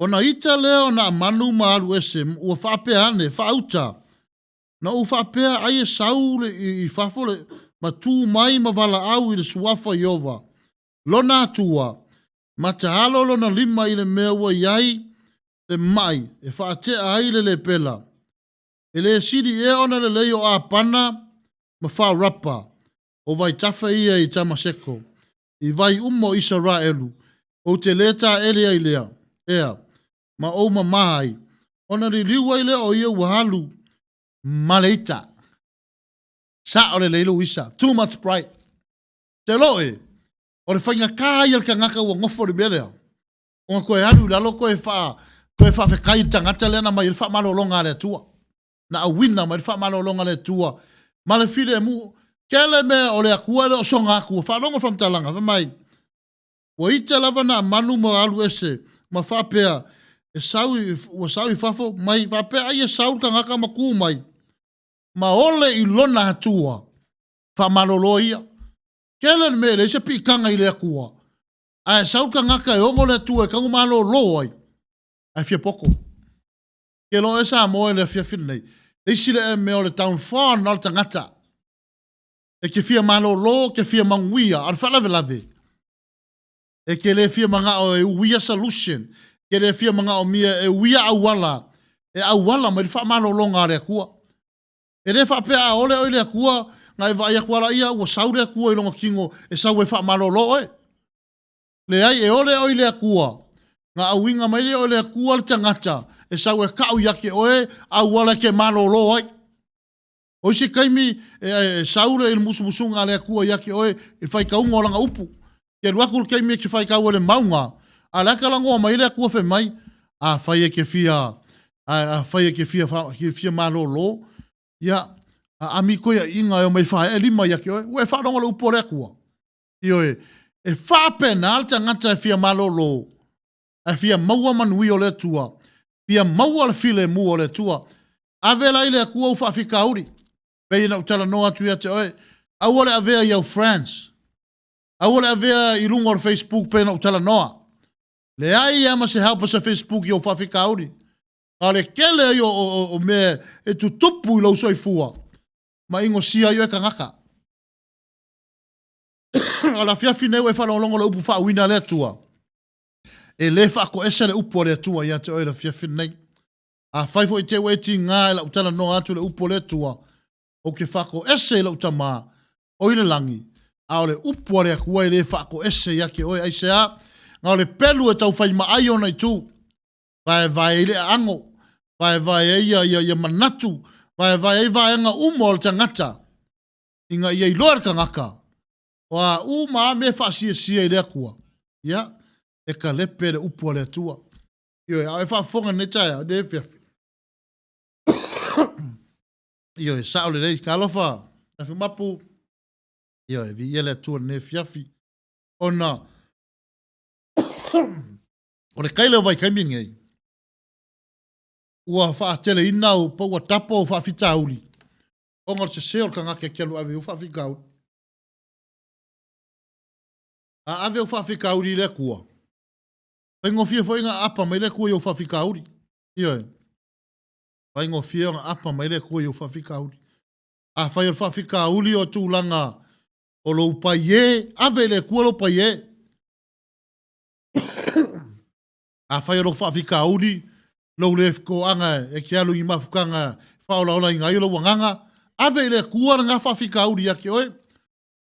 Ona ita leo na manu maru ese, ua whapea ane, whauta. Na u whapea aie saule i whafole, ma tū mai ma wala au i le suafa Iova. Lona atua, ma te halo lona lima i le mea ua iai, le mai, e whaatea aile le pela. E le siri e ona le leo a pana, ma wha rapa, o vai tafa ia i tamaseko. I vai umo Israelu, o te leta ele ai lea. Ea, ma o ma mai, Ona li liu ai le o ia wahalu. Maleita. Sa o le leilo wisa. Too much pride. Te loe. O le whainga kāi al ka ngaka ua ngofo le melea. O nga koe anu lalo koe wha fekai tangata lena mai il wha malolonga le tua. Na a wina mai il wha malolonga le tua. Ma le file mu. Kele me o le akua le o songa akua. Wha longo from talanga. Wha mai. Wa ita lava na manu mo alu ese. Ma wha pea. E sau i fafo. Mai wha pea ai e sau ka ngaka maku mai. Ma ole i lona hatua. Wha malolo ia. Kele me le se pi kanga i le akua. Ai sau ka ngaka e ongo le tua e kangu malolo ai. Ai fia poko. Ke lo esa mo le fia finei. E sile e me o le town fawn nal tangata. E ke fia malolo ke fia manguia. Ar fa lave lave. E ke le fia manga o e uia solution. Ke le fia manga o mia e uia awala. E awala ma le fa malolo ngā le akua. E le fa pea ole o le akua. Ngai vai akua ia ua sau le akua i longa kingo. E sau e fa malolo e. Le ai e ole o le akua. Nga awinga mai le o le akua le tangata. E sau e kau yake oe. Awala ke malolo ai. O se kaimi e saure il musumusunga le akua yake oe. I fai kaunga o langa upu. Ke luakul kaimi ke fai kau le maunga. A laka langoa mai le akua fe mai. A fai e ke fia. A fai e ke fia malolo. Ya. A mi koia inga e mai fai e lima yake oe. Ue fai ronga le upo le akua. Ioe. E fai pena alta ngata e fia malolo. E fia maua manui o le tua. Fia maua le file mu o le tua. Avela ile akua ufa fika auri. Pei na utala noa tu ia te oe. Awale avea iau France. Awale avea i lunga o Facebook pei na utala noa. Le ai ama se helpa sa Facebook iau ufa fika auri. A le kele i o me e tu tupu i lau soifua. Ma ingo sia i o e kangaka. A la fiafi neu e whalongongo le upu wha wina le tua. E le whako esa le upo le tua ia te oe la fiafi nei. A whaifo i te weti ngā e la utala no atu le upo le tua. O ke whako ese la utama o ile langi. A o le upo le akua i le whako ese ia ke oe aise a. Ngā o le pelu e tau whai maai o nei tū. Vai ile ango. Vai ia manatu. Vai nga umo le tangata. Inga ia i loa ka ngaka. Wa uma me fasia sia i le akua. Ia. E ka lepe le upo le tua. Io e fa fonga ne taia. Ne fiafi. Io e sao le rei kalofa. Fiafi mapu. Io e vi ele tua ne fiafi. Ona. O le kaile vai kaimi ngei. Ua fa tele inau pa ua tapo fa fita uli. Onga se seo ka ngake kelu ave u fa fika uli. A ave u fa fika uli le kua. Paingo fia foi nga apa mai le kua u fa fika uli. Io e. Paingo fia nga apa mai le kua u fa fika uli. A fai fa fika uli o tu langa o lo pa ye ave le kua lo pa ye. A fai lo fa fika uli. Lo le ko anga e kia lu i mafukanga faola ola inga ilo wanganga. Ave le kua nga fa fika uli ake oe.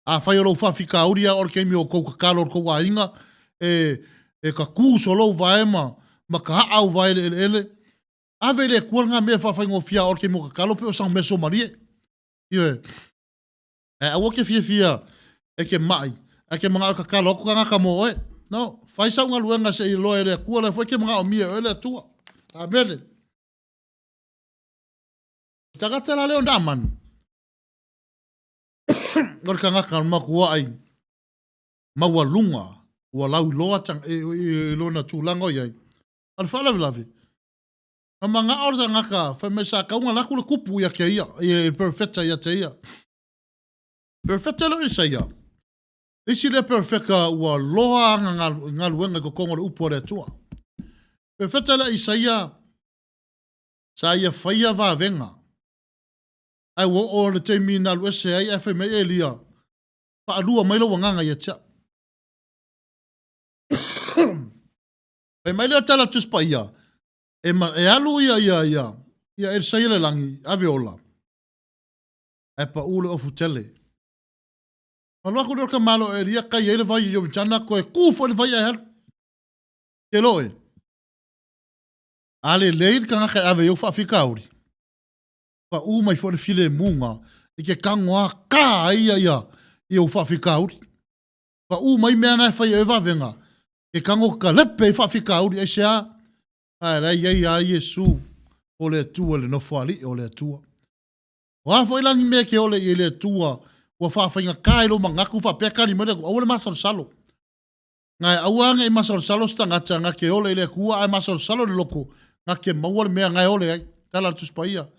A fai lo fa fika uli a orke mi o kou kakalo o kou inga. E ka kuso lo vaema. Ma ka haa au vai ele. Ave le kua nga mea fa fai ngofia orke mi o kakalo pe o sang meso marie. Ie. E awa ke fia. E ke mai. E ke mga o kakalo o kanga ka mo oe. No. Fai sa unga luenga se i loe le kua le fai ke mga o mia o ele tua. Amene. Tagata la leo ndaman. Ngor ka ngaka makua ai. Maua lunga. Ua lau loa tang e lona tūlango iai. Al whala vilavi. A mga ora ngaka. Whai me sa kaunga laku le kupu ia ke ia. E perfecta ia te ia. Perfecta lo isa ia. Isi le perfecta ua loa ngā luenga ko kongo le upo le tua. Perfecta la isa ia. Sa ia whaia vā venga. Ai wo o le te mina luese ai e me e lia. Pa alua mailo wanganga ia tia. E mailo tala tuspa ia. E alu ia. Ia e sa ile langi. Ave ola. E pa ule o futele. Malua ku ka malo e lia kai ele vai yo jana ko e kufo le vai ai. Ke loe. Ale leir ka ngaka ave yo whaafikauri. Pa mai fo le file munga. I ke kangoa ka ia i o whaafikauri. Pa mai mea nai whai e wawenga. Ke kango ka lepe i whaafikauri e sea. Ai rei ei a Yesu. O le atua le nofo o le atua. Wa fo ilangi mea ke ole i le atua. Wa whaafinga kai lo mangaku whaapeka ni mwere. Au le masaro salo. Ngai auanga i masaro salo stangata. Nga ke ole i le kua ai masaro salo le loko. Nga ke maua le mea ngai ole ai. Kala tuspaia.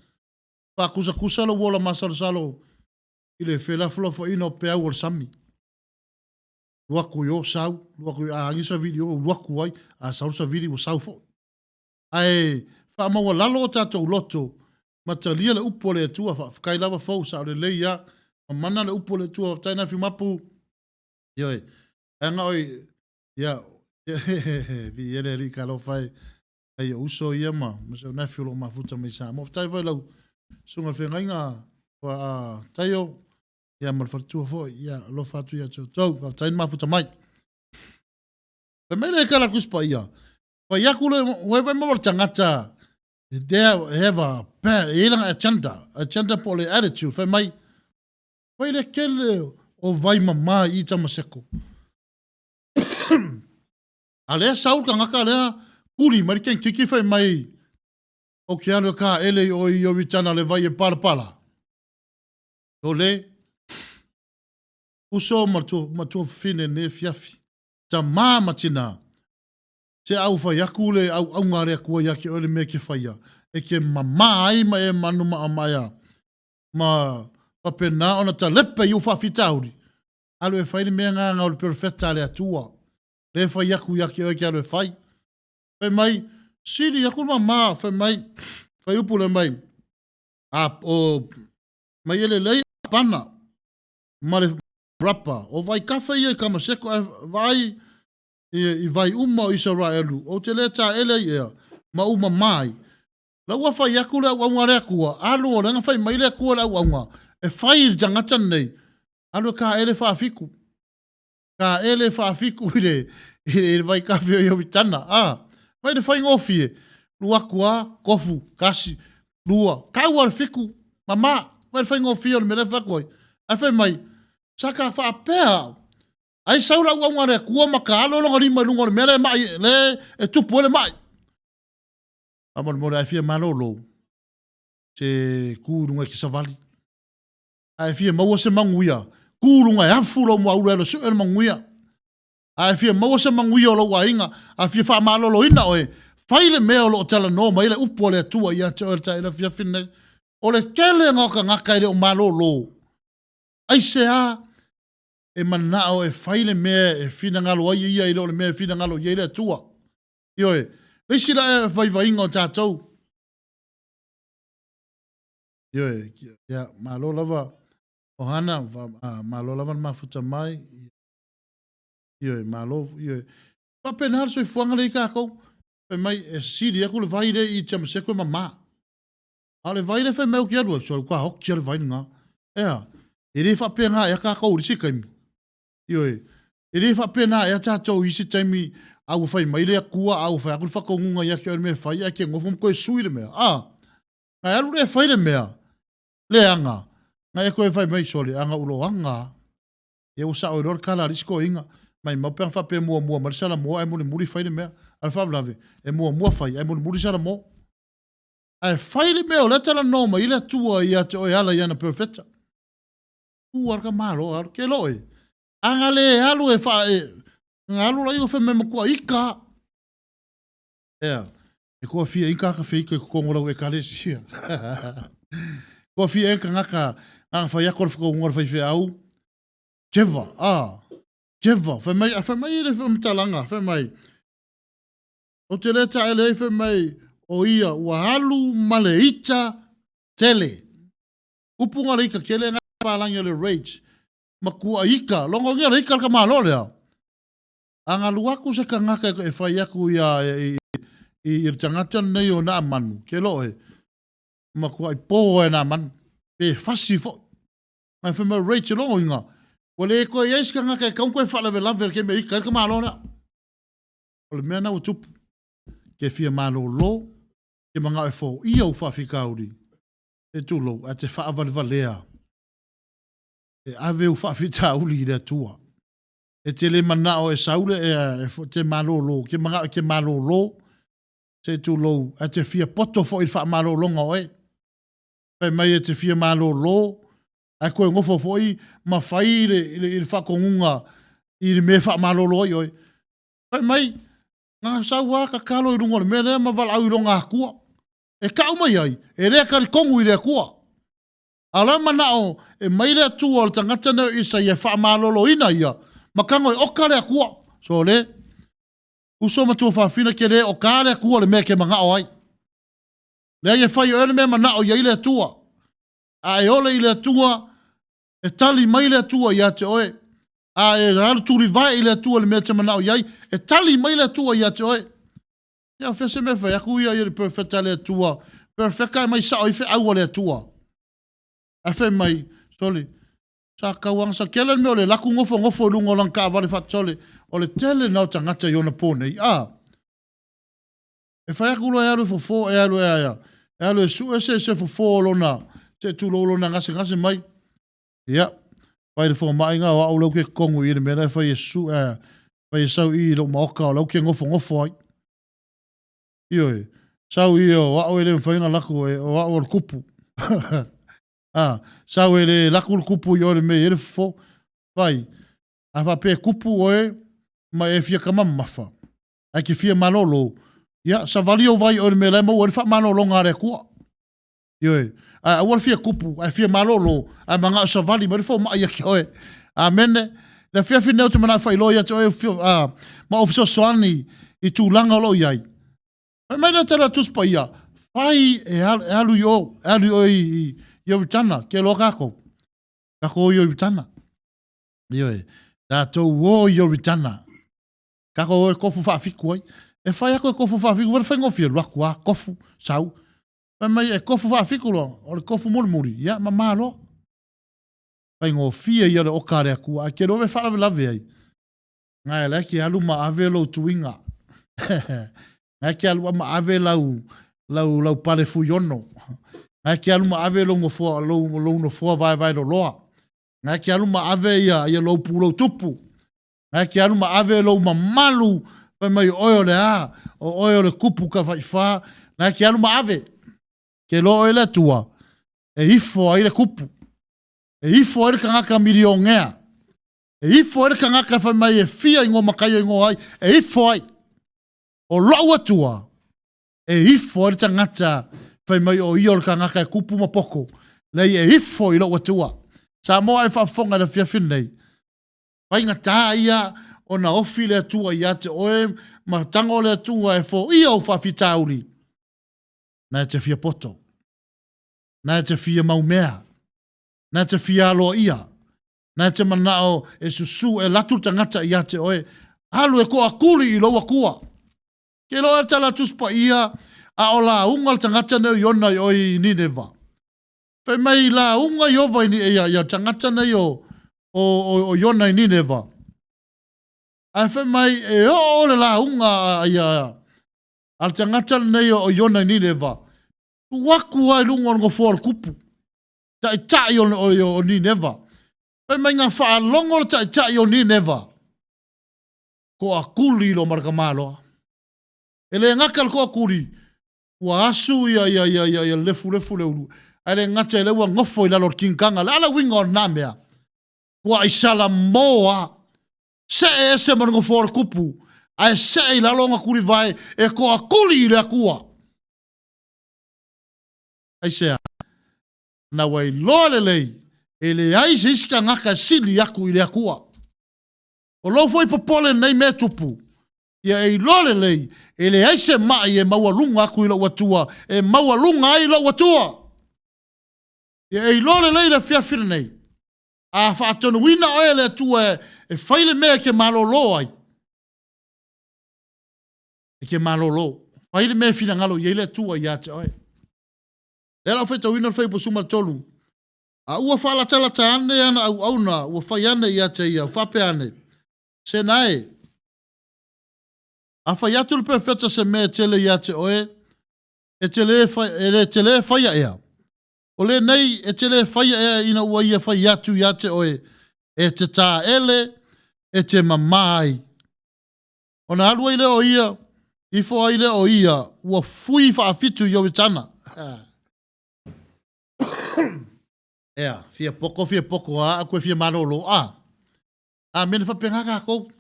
Pa kusa lo wola masaro salo. I le whela fulofo ino pe au or sami. Luaku yo sau. Luaku a angisa video. Luaku ai. A sausa video sau fo. Ai. Wha maua lalo o tatou loto. Matalia le upo le atua. Whakai lawa fau sa le leia. Mana le upo le atua. Taina fi mapu. Yoi. Anga oi. Ya. Vi ere li ka lo fai. Ai uso ia ma. Masa na fi lo mafuta mai sa. Mo tai vai lau. Sunga whengainga. Wa taio. Ya malfatua fo. Ya lo fatu ya tau. Tain mafuta mai. Pa mele kala kuspa ia. Pa yakule. Wewe mawar tangata. They have a agenda po le attitude. Fai mai. Fai le kele o vai mama i tamaseko. Alea saul ka ngaka lea kuri mariken kiki fai mai. O ke anu ka ele o i o vitana le vai e pala. O le. Uso matu fine ne fiafi. Ta maa matina. Se au fai akule au ngare kua yaki ole me ke faia. E ke mama ai ma e manu ma amaya. Ma papena ona ta lepe yu fa fitauri. Alo e fai me nga ole perfecta le atua. Le fai yaku yaki o ke alo e fai. Fai mai siri yaku mama fai mai fai upu le mai. O mai ele lei pana. Ma le rapa o vai kafe ye kama seko vai i vai uma o Israelu. O te leta ele ia. Ma uma mai. La ua fai aku la ua ngare akua. Alu o renga fai mai le akua la ua. E fai i jangata nei. Alu ka ele fa afiku. Ka ele fa afiku i vai kafe o iawitana. Vai de fai ngofie. Lua kua, kofu, kasi, lua. Kau al fiku. Mama. Vai de fai ngofie o me le fakoi. A fai mai. Saka fa apea. Ai saura ua ngare kua makalo longa rima lunga mele mai le e tupu le mai. Amor mora ai fia malolo. Se kurunga ki savali. Ai fia maua se manguia. Kurunga e afulo mo aurelo su e manguia. Ai fia maua se manguia lo wainga. Ai fia fa malolo ina oe. Faile mea lo tala no mai le upo le tua ia te orta ila fia finne. O le kele ngaka ngaka ile o malolo. Ai se a e manao e faile mea e fina ngalo ai ia ile o le mea e fina ngalo ia ile tua. Ioe. Leisi la e vai ingo tātou. Ioe. Ia malo lava o hana. Malo lava mafuta mai. Ioe malo. Ioe. Papenar so i fuanga le i kākou. Pe mai e siri aku le vai le i tamaseko e mama. A le vai le fe meu ki adua. So kwa hoki le vai nga. Ea. E re whapena e kākou risi kaimi. Ioe. E re whapena e tātou isi taimi au fai mai le kua au fai aku whakongunga ia ki o me fai a ke ngofum koe sui le mea. Ngai alu le fai le mea. Le anga. Ngai koe fai mai soli anga ulo anga. E usa o ror kala risko inga. Mai maupeang whape mua marisala mua e muri fai le mea. Al whavlave e mua fai e muri sala mo. Ai fai le mea o le tala noma i le tua ia te oi ala iana perfecta. Arka malo ar ke loe. Anga le alu e fai ngalo la yo fe me ko ika. E ko fia ika ka fe ika ko ngora e kalesia. Ko fia ika ngaka ang fa yakor ko ngora fe au. Keva, Keva, fe mai le fe mtalanga, fe mai. O te leta ele fe mai o ia wa halu maleita tele. Upunga le ika kele nga palangi le rage. Makua ika, longo ngia le ika ka malo lea. Anga luaku se ka ngaka e whai aku ia i tangata nei o nā manu. Ke loe. Ma kua i pō e nā manu. Pe whasi fo. Mai whema Rachel o inga. Wa le koe eis ka ngaka e kaunko e whalawe lawe ke me ika ka malo na. O le mea nau tupu. Ke fia malo lo. ke manga e fo ia u whawhikauri. E tulo, a te whaavalivalea. E ave u whawhitauli i rea tua. E te le manao e saule e te malolo, ke manga ke malolo, te tulo, a te fia poto fo i wha malolonga oe. Pai mai e te fia malolo, a koe ngofo fo i, ma whai i le whakongunga i le me wha malolo i oe. Pai mai, ngā saua ka kalo i rungo le mea ma wala au i ronga kua. E ka umai ai, e rea kari kongu i rea kua. Ala manao, e mai rea tua o tangata neo isa i e wha malolo ina ia, ma kango e oka rea kua. So le, uso matua whawhina ke rea o ka rea kua le mea ke manga o ai. Lea i e whai o ene mea manao ia i rea tua. A e ole i rea tua, e tali mai rea tua ia te oe. A e raro turi vai i rea tua le mea te manao iai, e tali mai rea tua ia te oe. Ia fese me whai, aku ia i le perfecta lea tua, perfecta mai sao i whi aua lea tua. A whi mai, soli, sa kawang sa kelen me o le laku ngofo lungo lang ka wale fat soli, o le tele nao tangata i ona pone, e whai aku lo e alu fofo, e alu e aia, e alu e su e se fofo lona, te tulo lona ngase mai, ia, whai le fo mai ngā wa au lau ke kongu i le mera, whai e su, whai e sau i lo maoka o lau ke ngofo ai. Ioi, sau i o wao e le mwhainga laku e o wao le kupu. Sau e le laku le kupu i o le me e le fo. Vai, a whape kupu oe, ma e fia kamama mawha. A ki fia malolo. Ia, sa vali o vai o le me le mau, e le wha malolo ngā rea kua. Ioi, a ua le fia kupu, a fia malolo, a manga o sa vali, ma le fo maa ia ki oe. A mene, le fia fineo te mana whai loia te oe, ma ofisio soani i tūlanga lo iai. Mai la tala tuspa ia, fai e alu yo i Yoritana, ke lo kako o Yoritana. Ioe, da tau o Yoritana, kako o e kofu whaafiku ai, e fai ako e kofu whaafiku, wera whai ngofia luaku a, kofu, sau, mai e kofu whaafiku lo, o le kofu muri, ia, ma maa lo, fai ngofia ia le okare aku, a ke rowe whalawe lawe ai, ngai leki alu ma ave lo tuinga, ngai ke alu ma ave lau pale fuyono. Ngai ke alu ma ave lo no fo vai lo loa. Ngai ke alu ma ave ia lo pu lo tupu. Ngai ke alu ma ave lo malu pa mai oyo le a, o oyo le kupu ka vai fa. Ngai ke alu ma ave. Ke lo ele tua. E ifo ai le kupu. E ifo ai kangaka miliongea. E ifo ai kangaka fa mai e fia ingo makai ingo ai. E ifo ai. O laua tua, e ifo e tangata, whai mai o iol ka ngaka e kupu mapoko, lei e ifo i laua tua. Sa moa e whaafonga na whiawhin nei. Whai ngā tā ia, o na ofi lea tua i ate oe, ma tango lea tua e fo ia o whawhitauri. Na e te whia poto. Na e te whia maumea. Na e te whia aloa ia. Na e te manao e susu e latu tangata i ate oe. Alu e ko akuli i laua kua. Ke loa tala tuspa ia, a o la unga tangata neo iona i oi Nineva. Whai mai la unga i ova ia tangata neo o iona i Nineva. A whai mai e o le la unga ia al tangata neo o iona i Nineva. Waku ai lunga ngo fōr kupu. Tai o Nineva. Whai mai ngā wha longo tai o Nineva. Ko a kuli lo marakamaloa. Ele ngaka ko akuri wa asu ia lefu le ulu ale ngata ele wa ngofo ila lor kinkanga ala winga on namea wa isala moa se man ngofo kupu ai se ila longa kuri vai e ko akuri ile akua ai se na wai lolelei ele ai siska ngaka sili yaku ile akua o lo foi popole nei metupu ia e lolelei ele ai se mai e maualunga aku i lau atua, e maualunga ai lau atua. Ia e lolelei le whiawhira nei. A whaatonu wina oe le atua e whaile mea ke malolo ai. E ke malolo. Whaile mea whina ngalo i le atua i ate oe. Le lau whaita wina whai po suma tolu. A ua whala talata ane ana au auna, ua whai ane i ate ia, whape ane. Se nae, a whai atu le perfecta se mea tele i ate oe, e te le whaia ea. O le nei e te le whaia ea ina ua ia whai atu ia te oe e te tā ele e te mamai. O na alua i leo ia, i fo ai leo ia, ua fui whaafitu i oe tana. Ea, fia poko a koe fia marolo a. A mene whapenga kako.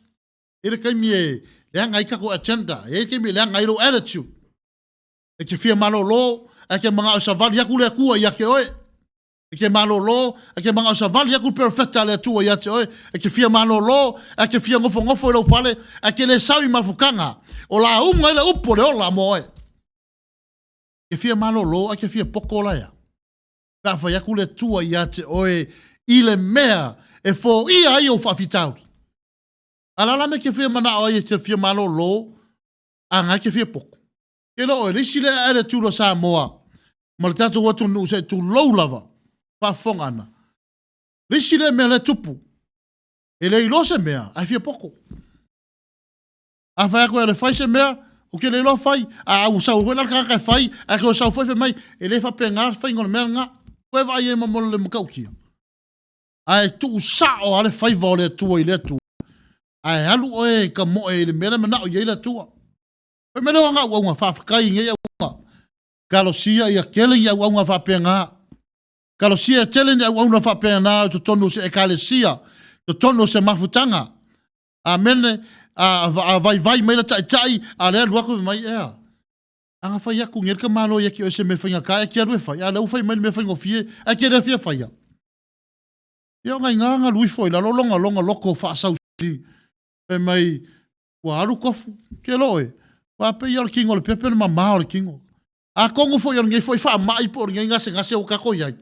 Ele kaimi e leanga i kako agenda. Ele kaimi leanga i lo attitude. E ke fia marolo, e ke mga o savali yaku le kua i ake oe. E ke marolo, e ke mga o savali yaku perfecta le tua i ate oe. E ke fia marolo, e ke fia ngofo i lo fale, e ke le sawi mafukanga. O la unga i le upo le ola mo oe. Ke fia marolo, e ke fia poko la ya. Kafa yaku le tua i ate oe i le mea e fo ia ai o whawhitauri. Alala me ke fia mana o ai te fia marolo, a ngai ke fia poko. Ke lo e risi le ere tūlo sa moa. Ma le tatu watu nu se tu lau lava. Pa fongana. Risi le mea le tupu. E le ilo se mea. Ai fia poko. A whai ako e le fai se mea. O ke le ilo fai. A au sau hoi lalka kai fai. A ke o sau fai fe mai. E le whape ngā fai ngona mea ngā. Koe vai e mamolo le mkau kia. Ai tu sa o ale fai vau le tua i le tua. Ai halu oe ka moe i le mea mana o i le tua. Pe me lewa ngā uaunga whawhakai ngai au unga. Kalosia ia kele i au unga whapea ngā. Kalosia e tele ni au unga whapea ngā to tonu se ekalesia. To tonu se mafutanga. A mene a vai mai la tai a lea luako mai ea. Anga whai aku ngere ka malo i aki o se me whainga ka e kia rue whai. A leu whai mai me whainga fie e kia refia whai. Ia ngai nganga lui foi la longa loko whaasau si. Pe mai wa aru kofu. Ke loe. Wa pe yor kingo le pepe ma ma le kingo. A kongo fo yor ngai foi fa mai por ngai ngase o kako yai.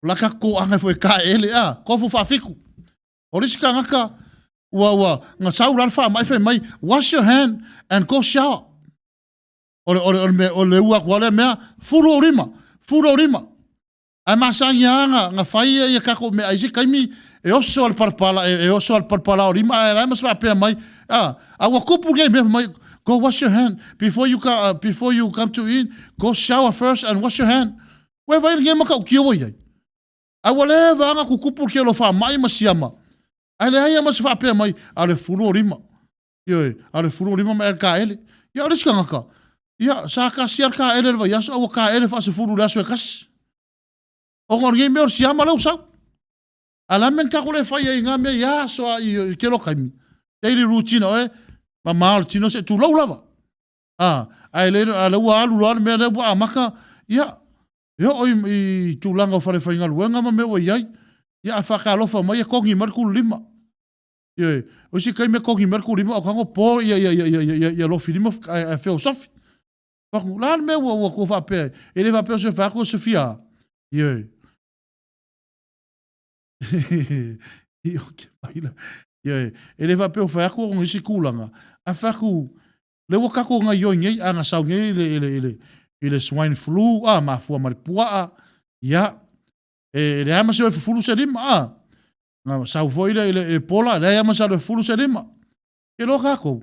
La kako anga foi ka ele a ko fu fa fiku. O risi ka ngaka wa nga sau rar fa mai fe mai wash your hand and go shower. O le ua ko le mea furo rima. Ai masanga nga fai e kako me ai kaimi e oso al parpala o rima ai mas fa pe mai a wa kupu ngai me mai. Go wash your hand before you come to eat. Go shower first and wash your hand. We vai nge maka o kiwa ia. Ai wale vanga ku kupu ke lo fa mai masiama. Ai le ai mas fa pe mai ale furu rima. Yo, ale furu rima me ka ele. Ya riska ngaka. Ya sa ka siar ka ele va ya so ka ele fa se furu la so kas. O ngor nge me siama lo sa. Ala men ka ko le fa ia nga me ya so ke lo kaimi. Daily routine o ma mal tino se tu lau lava. Ai le ala wa alu la me le wa maka ya. Yo oi tu langa fa le fa inga luenga ma me wa yai. Ya fa ka lo fa mai ko ngi marku lima. Ye, o si kai me ko ngi marku lima o kango po ya lo filima a filosofi. Pa ku la me wa ko fa pe. Ele va pe se fa ko se fia. Ye. Yo ke baila. Ye, ele va pe o fa ko ngi sikulanga. A faku le waka ko nga yonye anga sau nge le swine flu ma fu ma pua ya le ama se fulu se lima nga sau foi le pola le ama se fulu se lima ke lo kako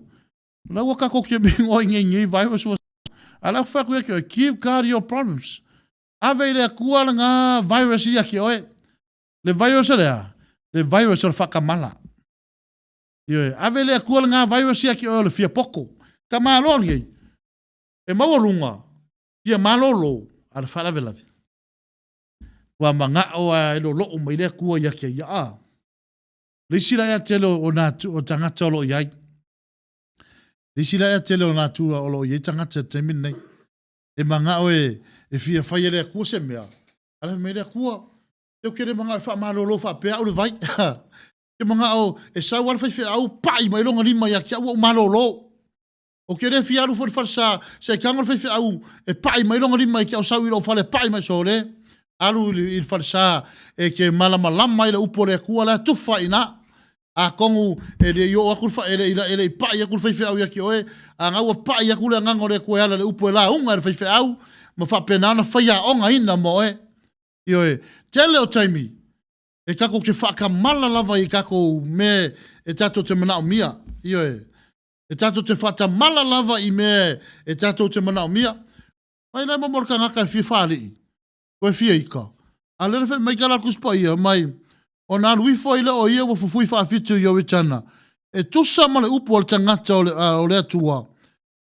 le waka ko ke me nge virus ala faku ke keep cardio problems ave le kua nga virus ya ke oe le virus le fakamala. Ye, ave le kua nga virus ya ki o le fia poko. Ka malo ngai. E mawarunga. Ia malolo al fala vela. Wa manga o lo mai le kua ya ki ya. Le sila ya telo o natu o tangata lo ya. Le sila ya telo o natu o lo ye tangata temin nei. E manga o e fia fa le kua se mea. Ala me le kua. Eu kere manga fa malolo fa pe o le vai. Ke mga o e sa wal fai au pai mai longa lima ya kia o malolo. O ke re fiaru for falsa se kangol fai au e pai mai longa lima kia o sa wilo fale pai mai sole. Alu il falsa e ke malama mai le upo le kua la tufa ina. A kongu e le yo akul fa ele pai akul fai au ya kia oe. A ngau pai akul ngango le kua ala le upo la unga le fai au. Ma fa penana fai a onga ina mo e. Yo e tele o taimi. E kako ke whakamala lava i kako me e tato te manao mia. Io e tato te whakamala lava i me e tato te manao mia. Mai lai mamor ka ngaka fi fali. Koe fia ika. A lere fe mai kala kuspa ia mai. O nā lui foi le o ia wa fufui fa fitu yo witana. E tusa male upu o le tangata o le atua.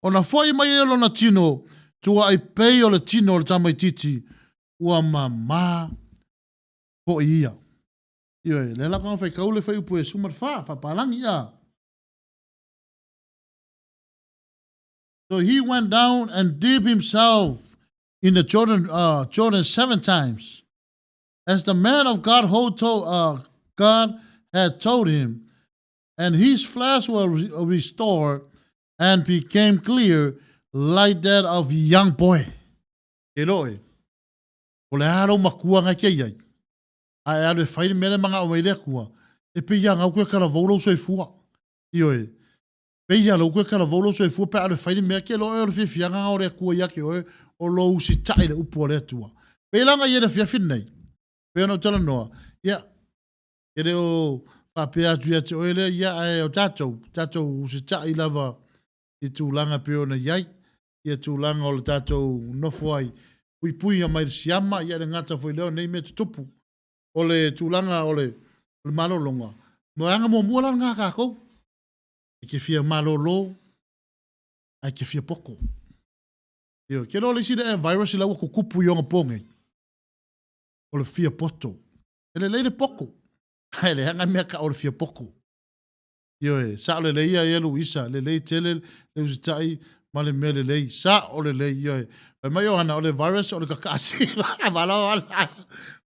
O na foi mai e lo na tino. Tua ai pei o le tino o le tamai titi. Ua mama. Po ia. Ie, le laka fai kaule fai upu e sumar fa palangi ia. So he went down and dipped himself in the Jordan 7 times. As the man of God God had told him, and his flesh was restored and became clear like that of a young boy. Eloi. Ole aro makua ngai kei ai. Ai aro e whaine mene mga o meile kua. E pia ngau koe kara volo so e fua. Ioi. Pia lau koe kara volo so e fua pe aro e whaine mea ke lo e oro whiwhianga ngau rea kua ia ke oe o lo usi tai le upo le tua. Pe langa i ere whiawhin nei. Pe ano tala noa. Ia. Ere o whapea tu ia te oele ia e o tatou. Tatou usi tai lava i tūlanga pe ona iai. Ia tūlanga o le tatou nofo ai. Pui pui a mai siama ia le ngata foi leo nei me tupu. O le tūlanga o le malolonga. Mo anga mo mua lan ngā kākou. E ke fia malolo. Ai ke fia poko. Io, ke lo le sida e virus ila wako kupu yonga ponge. O le fia poto. Ele leile poko. Hai le hanga mea ka o le fia poko. Io e, sa o le leia e Luisa, le lei tele, le usitai, ma le mea le lei, sa o le lei, io e. Pai mai o hana o le virus o le kakasi. Wala wala.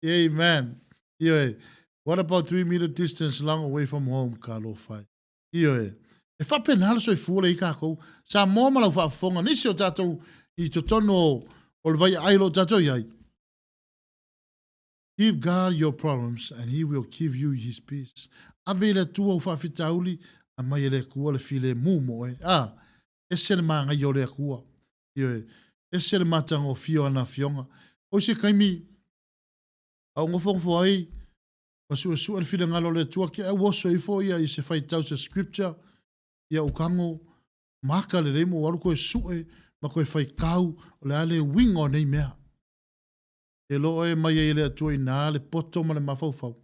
Amen. Io e. What about 3 meter distance long away from home, Carlo Fai? Io e. E fa penala so e fuole I kako. Sa mo malau fa fonga nisi o tatou I to tono o le vai ailo tatou iai. Give God your problems and he will give you his peace. Ave le tua o fa fitauli a mai le kua le file mumo e. Ah, e se le manga I o le kua. Io e. E se le matanga o fio ana fionga. O se kaimi au ngofo ai. Masu su al file ngalo le tua ke wo so I fo ia I se fai tau se scripture ia ukango maka le remo waru ko su e ma ko fai kau o le ale wingo nei mea. E lo e mai e le tua ina le poto ma le mafau fau.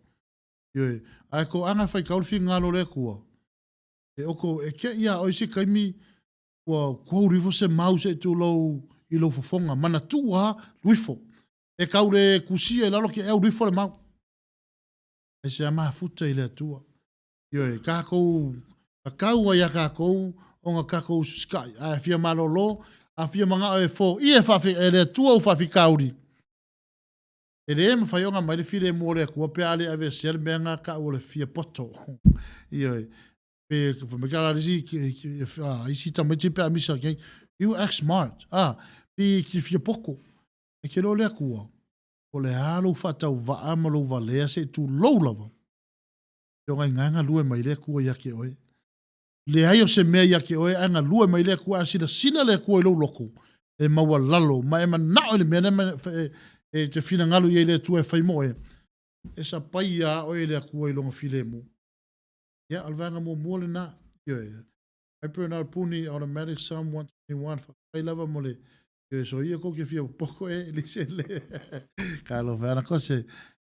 Ie, ai ko anga fai kau fi ngalo le kua. E oko e ke ia o se kaimi wa ko rivo se mau se tu lo I lo fofonga mana tua luifo. E kau le kusia e lalo ke e luifo le mau. E se ama futa I le tua. Ie, kako kau ia kako o nga kako sky. A fia malolo, a fia manga e fo. I e fafi e le tua o fafi kauri. E le ema fai onga mai le file mo le kua pe ale ave sel me nga ka o le fia poto. Ie, pe me kala risi isi tamiti pe amisa kei. You act smart. Ah, pe ki fia poko. E ke lo le kua. O le halo fatau va amalo va lea se tu lou lava. E o ngai nganga lue mai le kua ia ke oe. Le ai o se mea ia ke oe anga lue mai le kua asida sina le kua I lo loko. E maua lalo, ma e manao le mea e te fina ngalu ia le tua e fai mo e. E sa pai a oe le kua I longa file mo. Ia, alvanga mo mua le na. Ia, ai pere na puni automatic Psalm 121 fai lava mo le. Ia, so ia ko ke fia poko e li se le. Kalo vana ko se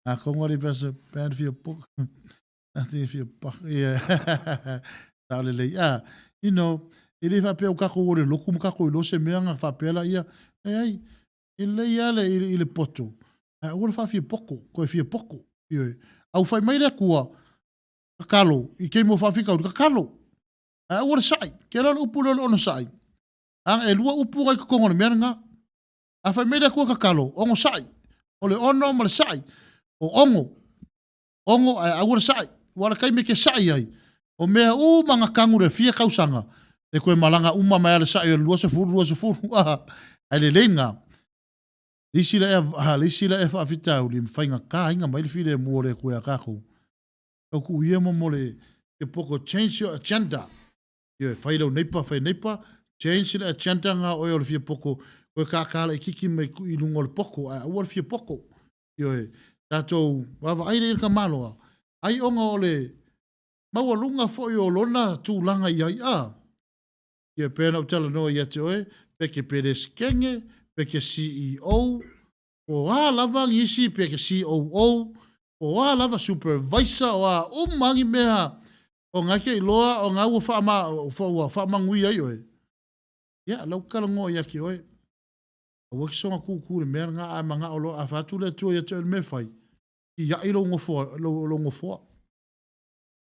a kongori pesa pan fia poko. Nothing fia poko. Ia. Tale le ia, you know, ele fa pe o kako o le loko mo kako I lo se mea nga fa pela ia, ai, ele ia le ile poto. O le fa fia poko, ko fia poko. Ia, au fai mai le kua, kakalo, I kei mo fa fika o kakalo. O le sai, ke la upu le ono sai. E lua upu ngai kakongo le mea nga. A fai mai le kua kakalo, ongo sai. O le ono ma le sai. O ongo. Ongo, o le sai. Wala kai me ke sai ai. O mea manga kangu re fia kausanga. E koe malanga uma mai ale sa e lua se furu. Ai le lenga. Lisila e whaafitau li mwhainga ka inga mai le file mua le koe a kako. Au ku ia mo le ke poko change your agenda. Ie, whailau neipa. Change your agenda nga oe o le fia poko. Koe kakala I kiki mai I lungo le poko. A ua le fia poko. Ie, tatou, wawa aire ilka maloa. Ai onga o le maua lunga fo I o lona tūlanga I ai a. Ia pēna utala noa ia te oe, peke pere skenge, pe ke CEO, o lava ngisi pe ke COO, o lava supervisor o mangi mea o ngake iloa o ngau wha mangui ai oe. Ia, lau karango ia ki oe. O wakisonga kukure mea ngā a manga o lo a whatu le tua ia te me whai. Ia i lo ngofoa.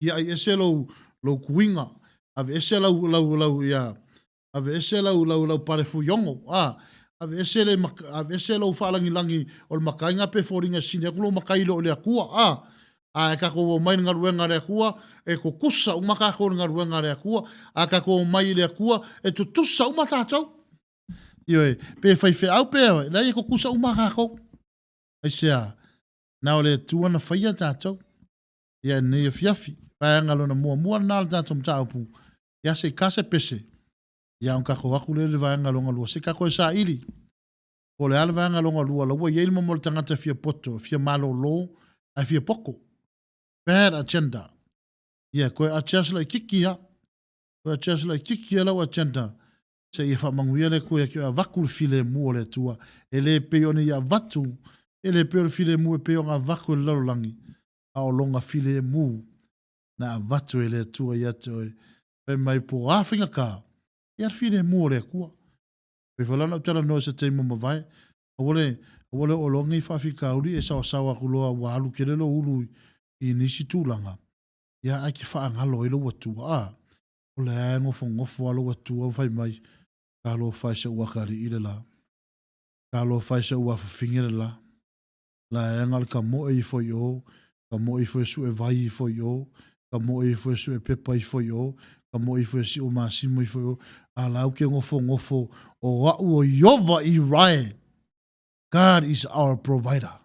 Ia i ese lo kuinga. Ave ese lau ia. Ave ese lau pare fuyongo. Ave ese lau whalangi o le makainga pe fōringa sine. Kulo makai lo le akua. E kako o mai ngaruenga le akua. E ko kusa o makako ngaruenga le akua. A kako o mai le akua. E tutusa o matatau. Ioi, pe whaiwhe au pe au. Lai e ko kusa o makako. Ai sea. Nā o le tuana whaia tātou. Ia nei e fiafi. Pai angalo na mua nāla tātou mtaupu. Ia se kase pese. Ia on kako waku le vai angalo ngalua. Se kako e sa ili. O le ala vai angalo ngalua. Laua ia ilma mo le tangata fia poto. Fia malo lo. Ai fia poko. Bad agenda. Ia koe a tiasla i kiki ha. Koe a tiasla i kiki lau agenda. Se ia whamanguia le koe a vaku le file mua le tua. E le peone ia vatu. E le peone file mua e peonga vaku le larolangi. A o longa file mua. Na vatu e le tua ia te oe. Pe mai po awhinga ka. Ia file mua le kua. Pe whalana utala no se te muma vai. A wale o longa i whawhika uri e sawa kuloa walu ke lelo ulu i nisi tūlanga. Ia ai ki whaangalo i lo watua. O le ae ngofo alo watua whai mai. Ka lo whai sa uakari i le la. Ka lo whai sa uafafingi le la. La e ngal ka mo e i fo yo. Ka mo i fo su e vai i fo yo. Ka mo i fo su e pepa i fo yo. Ka mo i fo si o masimo i fo yo. A lau ke ngofo o wau o yova i rai. God is our provider.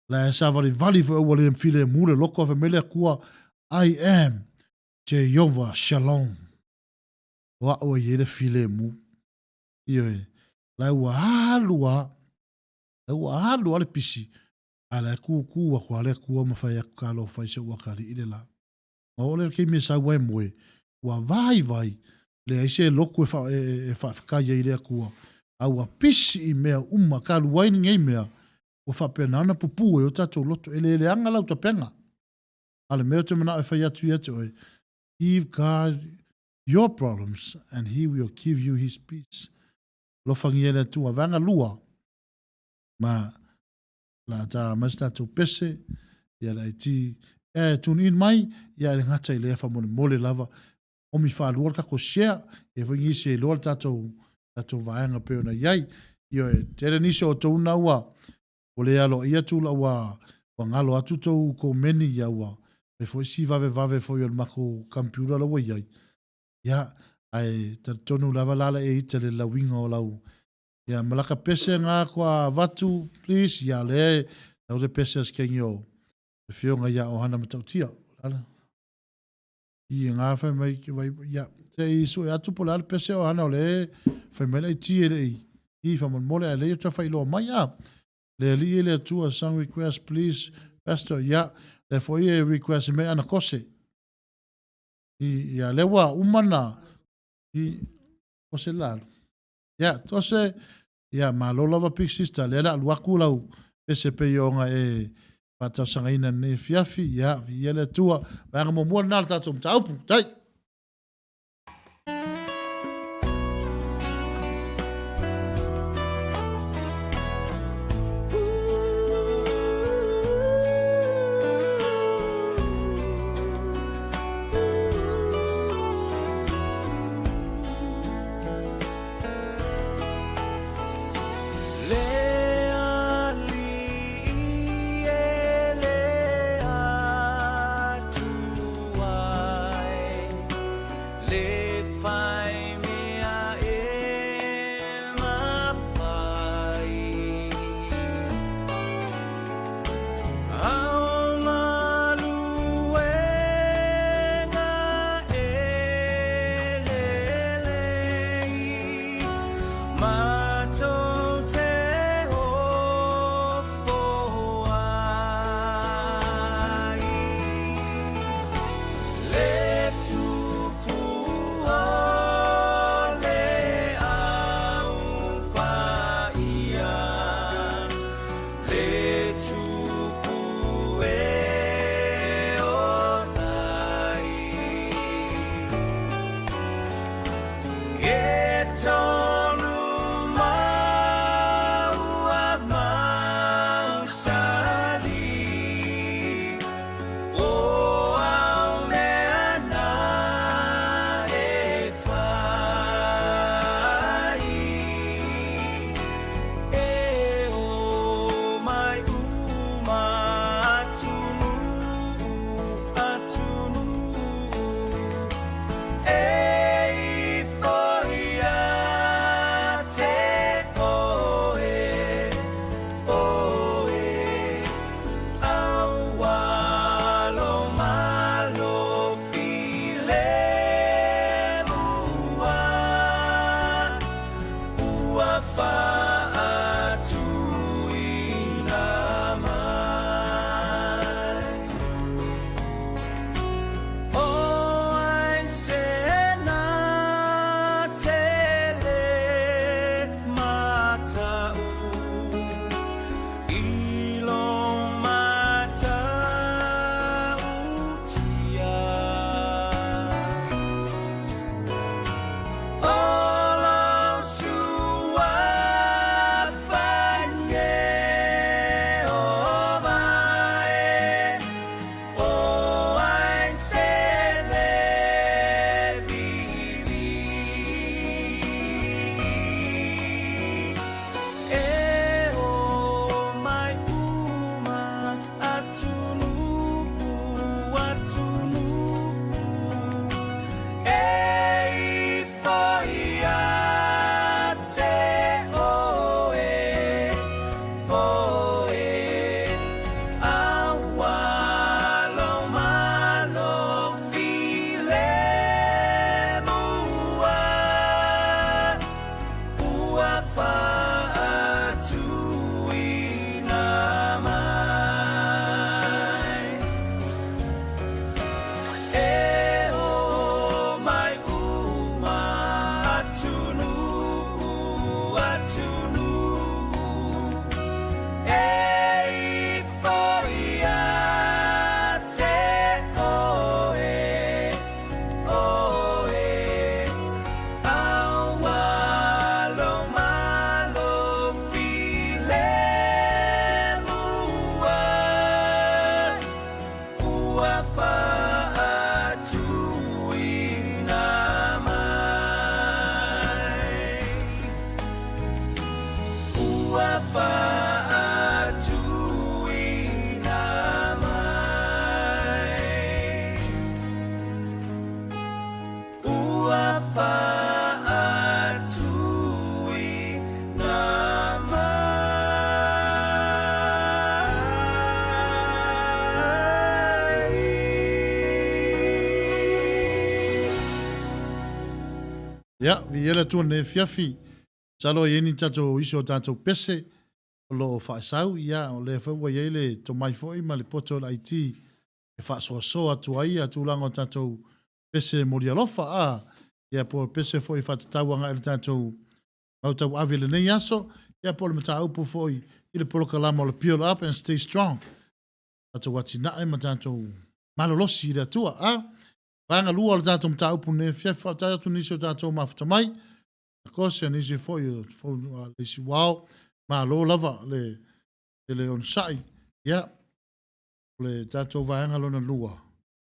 La e sa vali fo e wale mfile mure loko fe mele kua. I am Jehovah Shalom. Wau o yele file mu. Ioe. La ua halua. La ua halua le pisi. Ala ku wa kwa le ku ma fa ya ka lo fa se wa kali ile la o le ke mi sa wa moe wa vai le ai se loko e fa ka ye ile ku a wa pisi me uma ka lu wai ngai me o fa penana pupu e o tato loto ele anga la penga ala me te mana e fa ya tu ye to give God your problems and he will give you his peace lo fa ngiela tu vanga lua ma la ta masta tu pese ya la ti tunin mai ya le ngata ile fa mole lava o mi fa lu ka ko share e vingi se lo tato vaanga pe na yai yo te ni so to na wa o le alo ia tu la wa ngalo atu to ko meni ya wa e fo si vave fo yo mako computer la wa yai ya ai ta tonu lava la e tele la wingo la ya malaka pese nga kwa vatu please ya le au de pese skenyo e fio nga ya ohana matautia ala i nga fa mai vai ya te isu ya tu polar pese ohana le fa mai le ti le i fa mon mole le ta fa ilo mai ya le tu a song request please pastor ya le fo ye request me ana kose i ya le wa umana i kose la ya tose ya malola va pixista le la luaku lau pese pe yonga e pata sangaina ne fiafi ya viele tua va mo mo na ta tsum taupu tai Ya, vi ele tu ne fiafi. Salo yeni tato iso tato pese. Lo fa sau ya o le fa wa yele to mai foi ma le poto la iti. E fa so atu ai atu lango tato pese morialofa a. Ya por pese foi fa tawanga el tato au tau avile ne yaso. Ya por mata upu foi ile polo kalama le peel up and stay strong. Tato wati na e matato malolosi le tua a. Vanga lua le tato mta upu ne fiafa tato niso tato mafuta mai. Ko se nisi foi le si wow ma lo lava le on sai ya le tato vanga lo na lua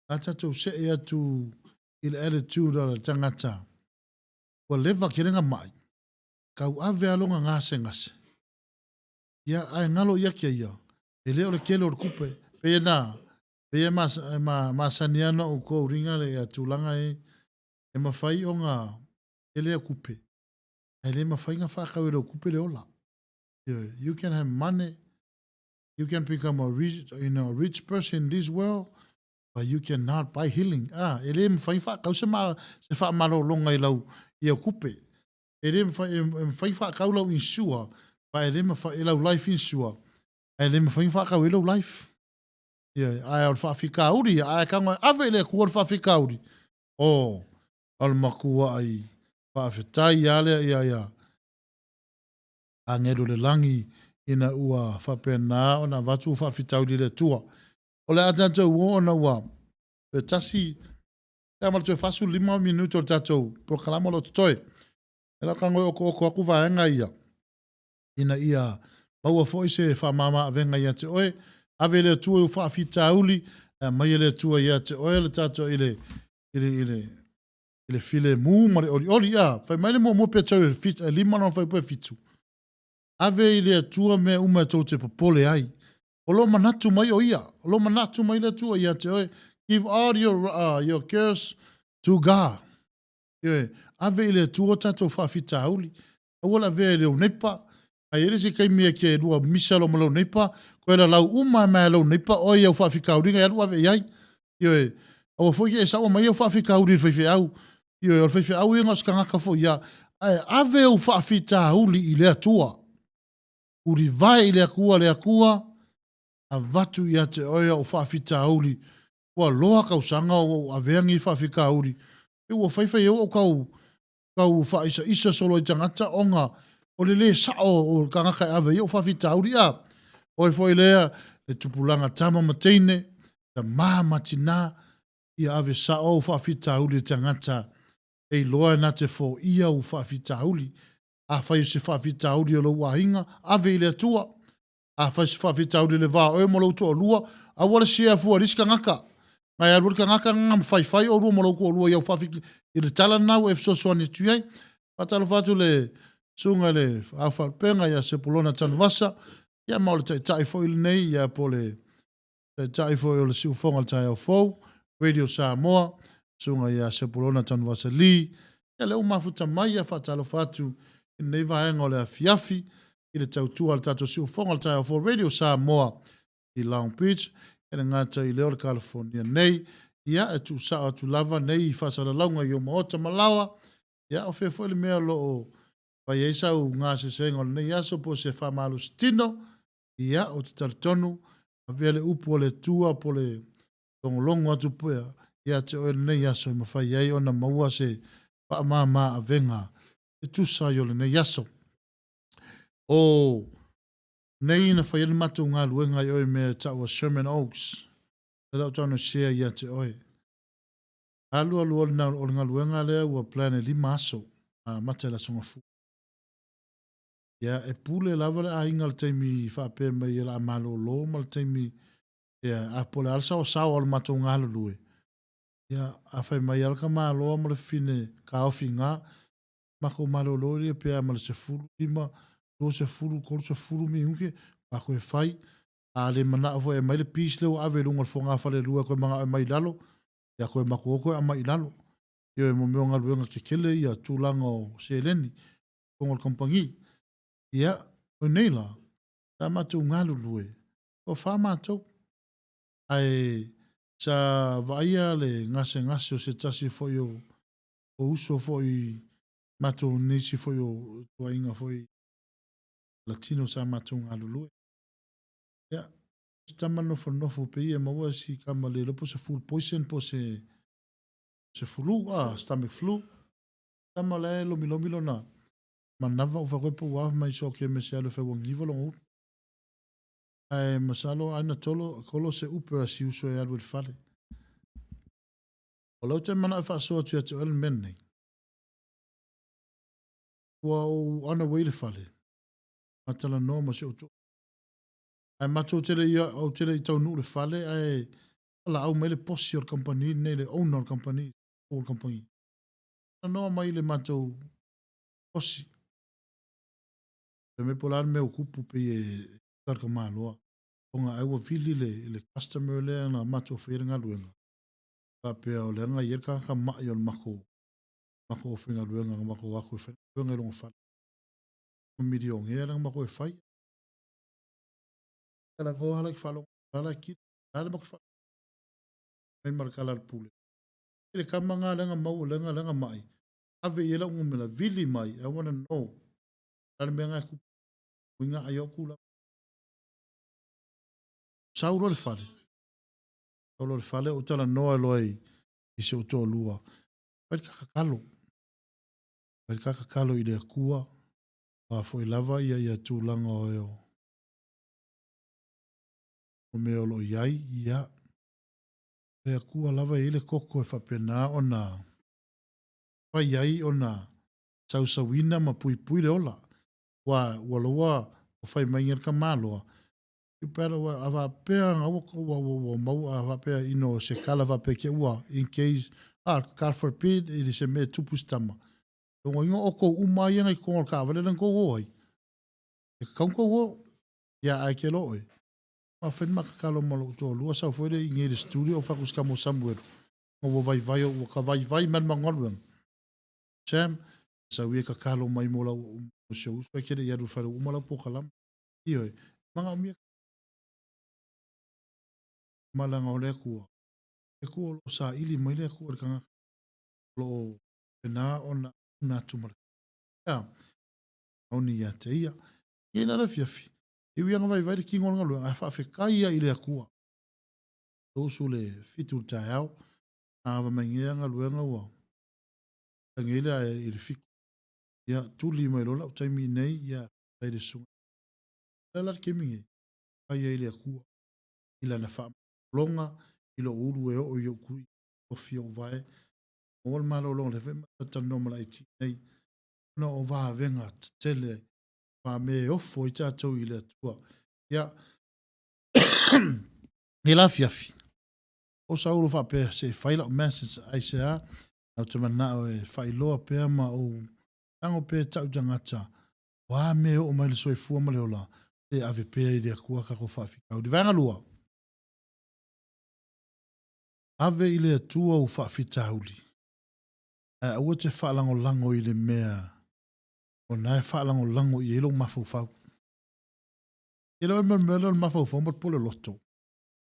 tato se e atu il attitude o tangata o leva kirenga mai kau ave alonga ngase ngase ya ai ngalo ya kia ya ele o le kelo o kupe pe na pe ma saniano o ko ringa le atu langa e mafai o nga ele kupe ele mafai nga fa ka o kupe le ola. You can have money. You can become a rich person in this world, but you cannot buy healing. Ele mfai fa kau se fa malo longa i lau i a kupe. Ele mfai fa kau lau insure, pa ele mfai lau life insure. Ele mfai fa kau lau life. Ai al fa fika uri, ai kanga ave le kuor fa fika uri. Oh, al makua ai. Fa fetai ale ia. Angelo le langi ina ua whapena o na watu whawhitau di le tua. O le atatou o na ua e tasi e amal tue whasu 5 minuto o tatou por kalama lo tutoe. E la kangoi oko aku vaenga ia. Ina ia maua foi se whamama avenga ia te oe. Ave le tua u whawhitauli mai le tua ia te oe le tatou ile file mu mare oli ia. Whai maile mo pe tau 5 no whai pue fitu. Ave i le tua me uma tau te popole ai. O lo manatu mai o ia. O lo manatu mai le tua ia te oe. Give all your cares to God. Ave i le tua tatou whawhita auli. Awala vea leo nepa. Ai ere se kai mea ke rua misa lo malo nepa. Koe la lau uma mea lo nepa. O ia whawhika auli ngai alu ave iai. Awa fwoi e sawa mai o whawhika auli whaife au. O whaife au inga skangaka fo ia. Ave o whawhita auli i lea tua. Uri vai le akua, a vatu ia te oia o whawhita auli, ua loa kausanga o aveangi whawhika auli. E ua whaiwhai o kau whaisa isa solo i tangata onga, o le sao o kangaka ave o whawhita auli a. Oi foi lea, le tupulanga tama mateine, ta maa matina, ia ave sao o whawhita auli tangata, e loa na te fo ia o whawhita auli. A fai se whawhita auri o lo wahinga, a vei atua. A fai se whawhita auri le wā oe mo lo to lua, a wala sea fua riska ngaka. Ngai arur ka ngaka ngam fai o rua mo lo ko lua iau whawhita. I le tala nau e fso soani tuiai. Patalo fatu le sunga le awhawpenga ia se polona tanwasa. Ia maole tai fo ili nei, ia po le tai fo ili si ufonga le tai au fau. Radio Samoa, sunga ia se polona tanwasa li. Ia leo mafuta mai ia fatalo fatu. Nei vaenga o le afiafi i le tautua le tato si ufonga le tai for Radio Samoa i Long Beach e le ngata i leo le California nei ia e tu sao tu lava nei i fasala launga i o maota malawa ia o fefo le mea lo o vai eisa u ngā se senga nei aso po se whamalu stino ia o te taritonu a vea le upu o le tua po le longolongo atu pua ia te oe nei aso i mawhai ei o na maua se whaamama a venga e tusa yo le nei aso. O nei na whai matu ngā luenga i oe mea tau a Sherman Oaks. E lau tau na share ia te oe. Alua na o ngā luenga lea ua plane 5 aso a mata la songa fu. Ia e pule lava le a inga le teimi whape mai e la amalo lo ma le teimi ia a pole alsa o sao al matu ngā lue. Ia a whai mai alka maa loa ma le fine ka ofi ngā mako malolori e pea ma le se fulu lima se fulu mi unke pa koe fai a le mana fo e mai le pis le o ave lunga fonga fa le lua koe manga e mai lalo ya koe mako koe a mai lalo yo e mo meonga luenga ke kele ia tūlanga o Seleni kongol kompangi ia o neila ta matu ngalu lue o fa matu ai sa vaia le ngase o se tasi fo yo o uso fo i matu nisi fo yo tua inga fo i latino sa matu ngalu lue ia tama nofo pe ia maua si kama le lopo se food poison po se flu stomach flu tama le lomi lona manava o fa koe wa mai so ke me se alo fe wang livolo o ai masalo ana tolo kolo se upera si uso e alo il fale o lau te mana fa so tu atu el men nei wa o ana wele fale atala no ma se uto ai mato tele ia o tele i tau nu le fale ai ala au mele posi o company nei le owner company o company no mai le mato posi me polar me okupu pe e tar ka malo onga ai wa fili le customer le na mato fere nga luenga pa pe o le nga yer ka ma yo mako fere luenga mako wa ko fere luenga lo fa o milion era mako e fai kala ko hala falo hala ki hala mako fa mai marka la pule ele kama nga lenga mau lenga mai ave yela ngumela vili mai I want to know ala me nga ku winga ayokula Saulo le fale o tala noa loi i se uto lua. Pai kakakalo i le kua a foi lava ia tūlanga o eo. O meo lo iai ia. Le kua lava i le koko e whapena o na pai iai o na sausawina ma pui le ola. Wa loa o fai maingar ka maloa. Pero ava pea wa mau ava pea ino se kala va pe ke ua in case car for pid ili se me tupustama ngo ingo oko umai ngai ko ka vale lan ko oi e ko wo ya ai ke lo e ma fen ma ka lo mo to lu sa foi de in studio fa kus ka mo samuel ngo vai o ka vai man ma ngol sam sa wi ka kalo mai mo la o show so ke ya du fa o mo la po kalam io manga mi malanga o le kua. E kua lo sa ili mai le kua kanga lo pena ona tumara. Ya, oni ya te ia. Ie nara fiafi. I wianga vai ki ngonga lua. A whaafe kai ia i le kua. Tosu le fitu tai au. A wa mai ngeanga luenga ua. Tangele a i le fiku. Ia tuli mai lola o taimi nei ia taile sunga. Lala keminge. Kai ia i le kua. Ila na wha longa. Ilo uru e o i o kui. O fio vai. Ol malo long le fe ta no mala iti nei no o va venga tele pa me o foi ta to ile tua ya ni la fiafi o sa ulo fa pe se faila message ai se a au te mana o e failo pe ma o tango pe ta jangata wa me o mai so e fu ma le ola e ave pe de ku ka ko fa fi o di vanga lua ave ile tua o fa fi tauli ua te whaalango i le mea o nai whaalango i elo mafau. Elo e mele o mafau mot pole loto.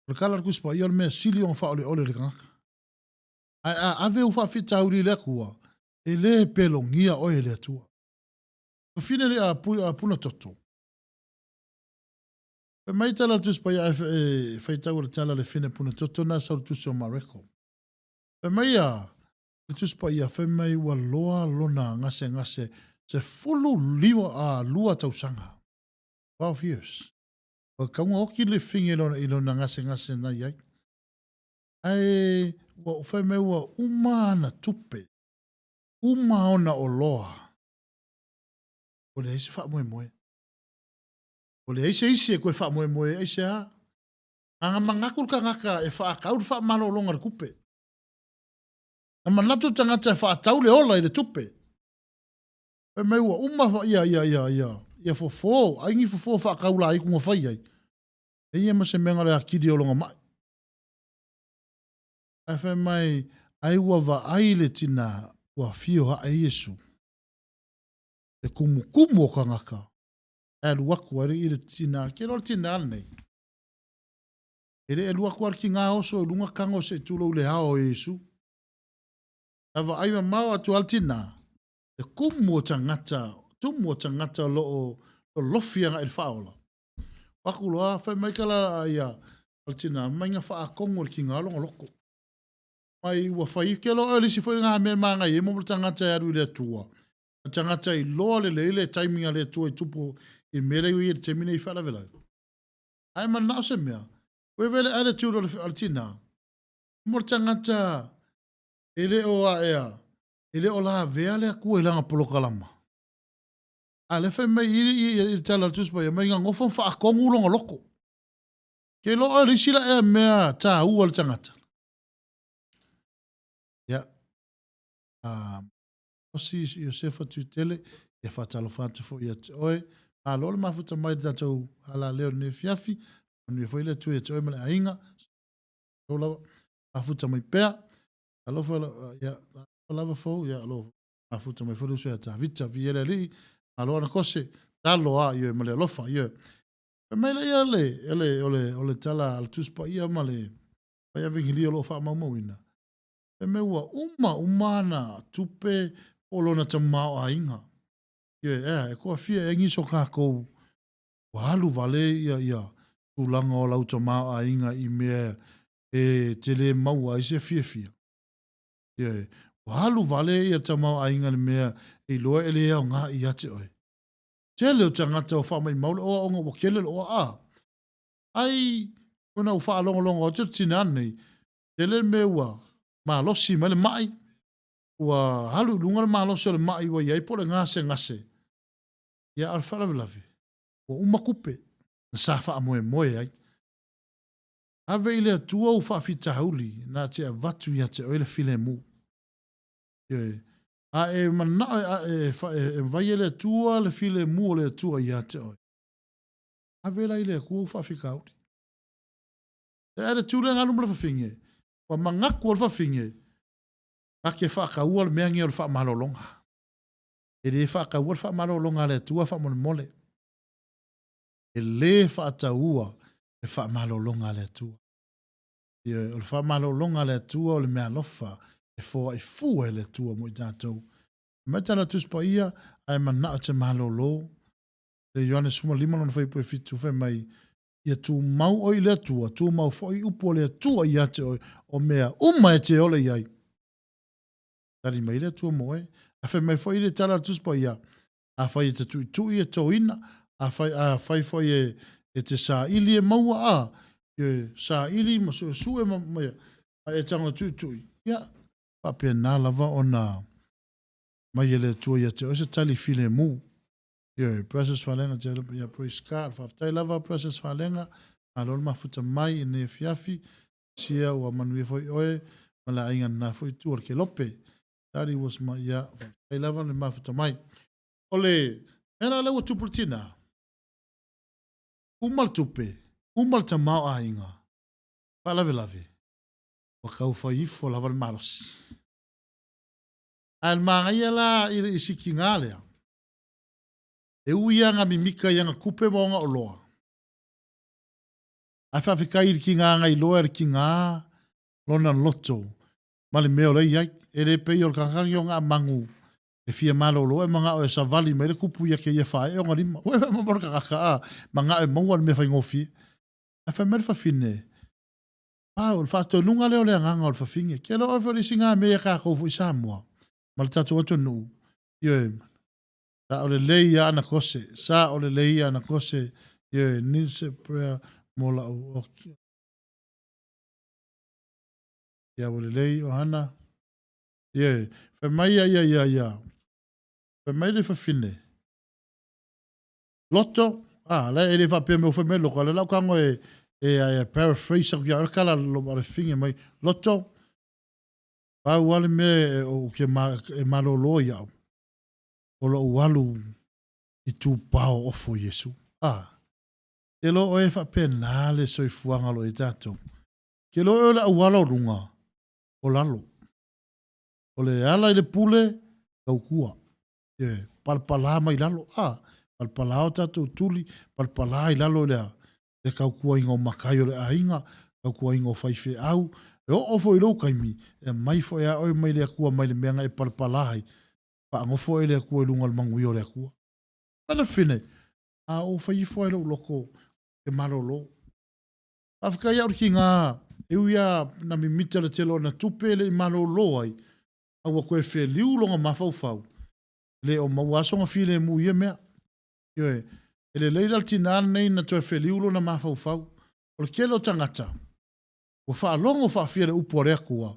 O kala kuspa i o mea sili o wha ole le kangaka. Ave u whawhita uri le kua. E le pelo ngia o e le atua. O fine le a puna toto. Pe mai tala tuspa i a whaitau le tala le fine puna toto na sau tusi o mareko. Pe mai a le tuspa ia fe mai ua loa lona ngase se fulu liwa a lua tausanga. 12 years. O kaunga oki le finge ilona ngase na iai. Ai, ua fe mai ua uma na tupe. Uma ona o loa. O le eise wha moe. O le eise e koe wha moe eise ha. Anga mangakul ka ngaka e wha akaur wha malo longa le kupe. Na manatu tangata e wha atau le ola i le tupe. E mai ua uma ia. ia fofo, aingi fofo whaakaula ai kunga whai ai. E ia ma se menga rea kiri o longa mai. Ai whai mai, ai ua wa ai le tina ua fio ha e Yesu. E kumu kumu o ka ngaka. E luaku ari i le tina, ke lo le tina nei. E luaku ari ki ngā oso e lunga kango se tulo le hao o Yesu. E wa ai wa mau atu al tina. E kumu o tangata, tumu o tangata lo o lofia nga il faola. Waku loa, whai mai kala ia al tina, mai ngā wha a kongo ki ngā longa loko. Mai ua whai ke lo e lisi whai ngā mea maa ngai e mo tangata e aru i le atua. Tangata i loa le leile taiminga le atua i tupo i mele ui e te mine i whala vela. Ai man nao se mea. Ue vele ale tūro al tina. Mo tangata ele o a ea. Ele o la vea le akua i langa polokalama. A le whai mai i tala tuspa i mai ngā ngofon wha a kongu longa loko. Ke lo e lisi la ea mea tā ua le tangata. Ia. Osi Iosefa Tuitele, ia whatalo whātu fo ia te oe. A lola mafuta mai tātou ala leo ne fiafi. Anu e whaile tu ia te oe male ainga. Lola mafuta mai pēr. Alofa ia lava fo ia alofa. Mafuta mai whalu sua ta vita vi ele li. Aloa na kose. Talo a ia male alofa ia. E mai la ia ole tala al tuspa ia male. Pai avingi li alofa maumauina. E me ua umana tupe olona ta mao a inga. E koa fia e ngiso kako wahalu vale ia tulanga o lauta mao a inga i mea e tele maua i se fia. Wahalu vale ia ta mao a inga ni mea e loa ele ea o ngā i ate oi. Tele o tangata o whamai maule o onga o kele o a. Ai, kuna u wha longa o te tina anei, tele me ua ma losi mele mai. Ua halu lunga le malosi o le mai ua iai po le ngase. Ia ar whalawilawi. Ua umakupe. Na sa wha moe moe ai. Ave ile atua u wha fita hauli. Na te a vatu ia te oile file mu. A e mana e vai ele atua le file mu o le atua ia te oi. Ave la ile kua u wha fika hauli. E ere tūle ngā numla whawhinge. Ua mangaku o le whawhinge. A ke whakaua le meangi o le whamalolonga. E le whakaua le whamalolonga le tua whamole. E le whataua le whamalolonga le tua. O le whamalolonga le tua o le mea lofa. E fōa i fua le tua mo i tātou. Mai tala tuspa ia, ai mana o te malolo. Le Ioane Suma 5 lona whaipu e fitu whai mai. Ia tū mau o i le tua, tū mau fōi upo le tua i ate o mea uma e te ole iai. Tari mai le tua moe. A whai mai whai le tala tuspa ia. A whai e te tui e tō ina. A whai e te sā ili e maua a. Sā ili ma su e mai. A e tanga tui. Ia. Pape nā lava o nā. Mai e le tua ia te o se tali file mu. Precious Falenga te ia praise God. Whaftai lava Precious Falenga. A lol mafuta mai e ne fiafi. Sia ua manui foi oe. Mala inga na foi tuar ke lope. Tari was ma ia. Whaftai lava le mafuta mai. Ole. Ena lewa tupultina. Umal tupe. Umal ta mau a inga. Palave. Wakau whaifo lava le malos. Al mga ia la isiki ngā lea. E uia nga mimika ia nga kupe mo nga oloa. Ai whawhikai ki ngā ngai loa ki ngā lona loto. Mali meo lei iai. E le pei o kankangi o ngā mangu. E fia malo loa e mga o e savali mai le kupu ia ke ia whae o ngā lima. Ue wha mamora kakaka a. Mga e maua me whai ngofi. Ai wha meri whawhine. O le whātou nunga leo lea nganga o le whawhinge. Kia lo ofa risi ngā mea kākou fu i Samoa. Mali tatu atu nuu. Sa o le lei ana kose. Sa o le lei ana kose. Nilse prayer mola o oki. Ia o le lei o hana. Fe mai ia. Fe mai le whawhine. Loto. La e le whapea me o whamea loko. Le lau kango e paraphrase. Ia o kala lo ma le whinge mai. Loto. Pau wale me o ke malolo iau. O lo ualu i tu pao ofo Yesu. Ke lo o e whapena le soifuanga lo i tātou. Ke lo e o la awala o runga o lalo. O le ala i le pule kau kua. Palpala mai lalo. Palpala o tātou tuli. Palpala i lalo le kau kua inga o makai o le ainga. Kau kua inga o whaife au. E o ofo i lau kaimi. E mai fo e a oi mai le kua mai le meanga e palpala hai. Pa angofo e le kua i lunga le mangui o le kua. Mana fine. A o whaifo e lau loko e marolo. Afrika ia uri ki ngā e uia na mimita le telo na tupele i marolo ai. Aua koe whe liu longa mawhauwhau. Le o mawasonga file mu ia mea. Ioe, e le leila tina nei na toe whe liu longa mawhauwhau. O le kele o tangata. O wha longo wha fia le upo rea kua.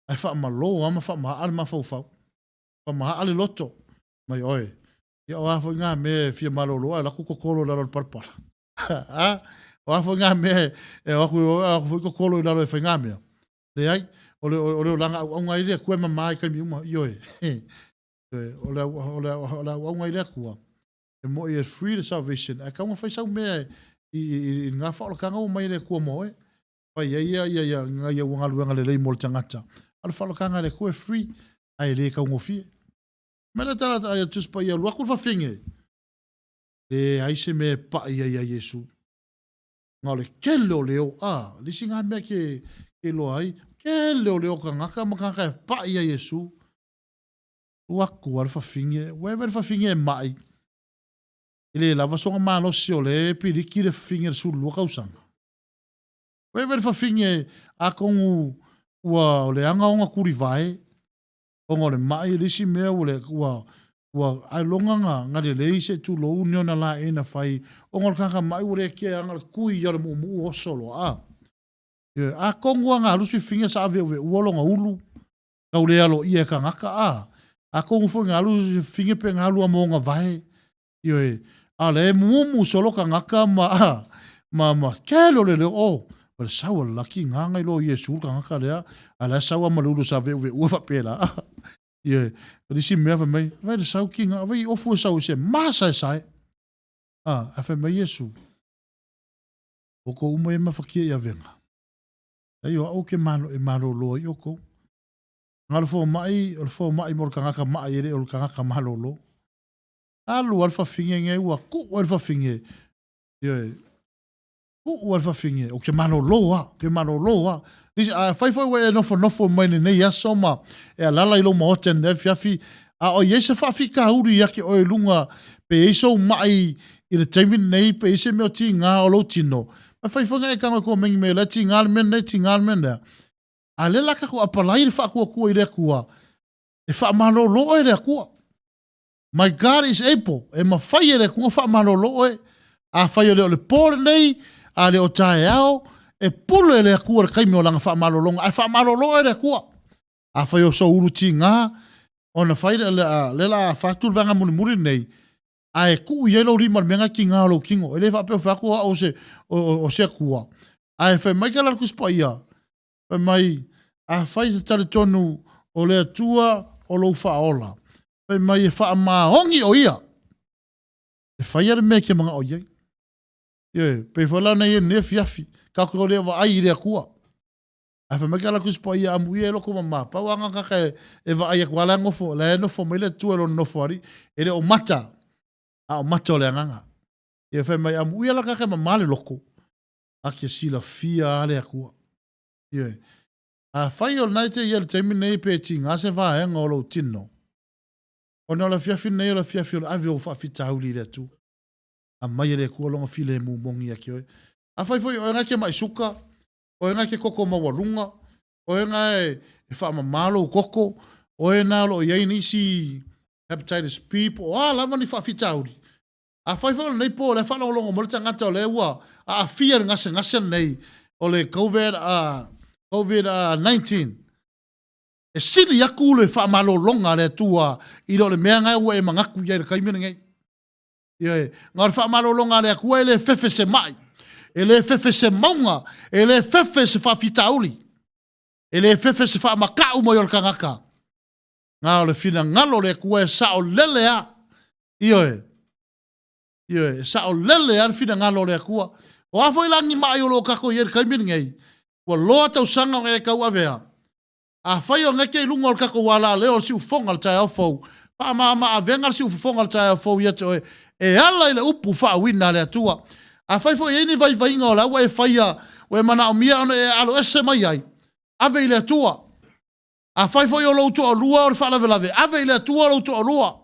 Ai wha malo ama wha maha ale mawhauwhau. Wha maha ale loto. Mai oe. Ia o afo ngā me fia marolo ai lako kokolo lalo parpara. O afo ngā me e ako kokolo i lalo e whai ngā mea. Le ai. O le langa au ngai rea kua mamai kai mi uma. Ioe. O le au ngai rea kua. E mo i e free the salvation. E kaunga whai sau mea i ngā whaola kanga o mai rea kua moe. Pai ia ngai au ngaluanga le lei mo le tangata. Ala whaola kanga le kua free. Ai le kaunga fie. Mele tala ai tuspa ia luakul whawhinge. Le aise me pa ia Yesu. Ngā le kele o leo. Lisi ngā mea ke lo ai. Ke leo ka ngaka makaka e pa ia Yesu. Uaku al whawhinge. Wewe le whawhinge e mai. Ile lava songa malosi o le piriki le whawhinge le suru lua kausanga. Wewe le whawhinge a kongu ua o le anga o ngā kuri vai. Ongo le mai lisi mea o le ua ai longa ngā le leise tu lo unio na la e na whai. Ongo le kaka mai o le ke anga le kui ia le mu o solo a kongu anga alusi finga sa ave uolonga ulu. Kau le alo ia ka ngaka a kongu fo ngā alusi finga pe ngā alua mo ngā vai. A le mumu solo ka ngaka ma kelo le o. Wale sawa laki ngā ngai lo Yesu ka ngaka lea. A le sawa malulu sa ave ua whapela. Risi mea fa mai. Vai le sau ki ngā. Vai ofu e sau se masa e sai. A fa mai Yesu. Oko uma e mawhakia ia venga. Ai o au ke mano e mano loa i oko. Ngā le fo mai mo le kangaka mai ere o le kangaka mano lo. Alu alfa finge nge ua ku alfa finge. Ku alfa finge. O ke mano loa. Ke mano loa. Lisi fai we e nofo mai nei aso ma. E alala ilo ma oten ne fiafi. O yese fafi ka uri yake o e lunga. Pe eiso mai i le taimin nei pe eise meo ti ngā o lo tino. Fai nga e kanga ko mengi me la ti ngal men nei ti ngal men da. A le laka ko apalai le fa ko i le kua. E fa malo lo e le kua. My God is able. E ma fai e le kua fa malo lo e. A fai e le pole nei. A le o tae ao. E pule le kua le kaimi o langa fa malo longa. A fa malo lo e le kua. A fai o so uru ti ngā. O na fai le la fatul vanga muri nei. Ai ku yelo rima menga ki ngā lo kingo. E le whapeo whakua o se kua. Ai whai mai ka larku spaia. Whai mai a whai te tare tonu o lea tua o lo whaola. Whai mai e wha maongi o ia. E whai are mea ke mga o iei. Pei whala nei e ne fiafi. Ka kua lea wa ai rea kua. Ai whai mai ka larku spaia amu ia e loko mama. Pau anga kaka e wa ai akwa la ngofo. La e nofo mai le tua lo nofo ari. E le o mata. O mato le anganga. E whai mai amu ia la kaka mamale loko. Aki sila fia ale akua. A whai o naite ia le taimi nei pe ti ngase whaenga o lo tino. O na la fiafi nei o la fiafi o la avi o whaafita hauli le tu. A mai le kua longa file mu mongi aki oi. A whai o enga ke mai suka. O enga ke koko mawalunga. O enga e wha mamalo koko. O enga lo iei nisi hepatitis B. O lava ni whaafita hauli. A whai nei po le whanau longo mo le tangata o le ua a fia ngase nei o le COVID-19. E sili aku le whamalo longa le tua i lo le mea ngai ua e mangaku iai le kaimina ngai. Ngā le whamalo longa le akua e le fefe se mai. E le fefe se maunga. E le fefe se whawhitauli. E le fefe se whamakau mo i o le kangaka. Ngā le fina ngalo le akua e sao lelea. Ia sa o lele ar fina ngalo le kua. O a foi langi mai o lo kako yer kai min ngai. Wa lo tau sanga e ka avea. A fai o ngeke lunga o kako wala le o si ufonga tai au fou. Pa ma avenga si ufonga tai au fou ia te e ala ile upu fa wina le atua. A fai foi eni vai vai ngola wa e fai a we mana o mia e alo ese mai ai. Ave ile atua. A fai foi o lo to lua o fa la velave. Ave ile atua lo to lua.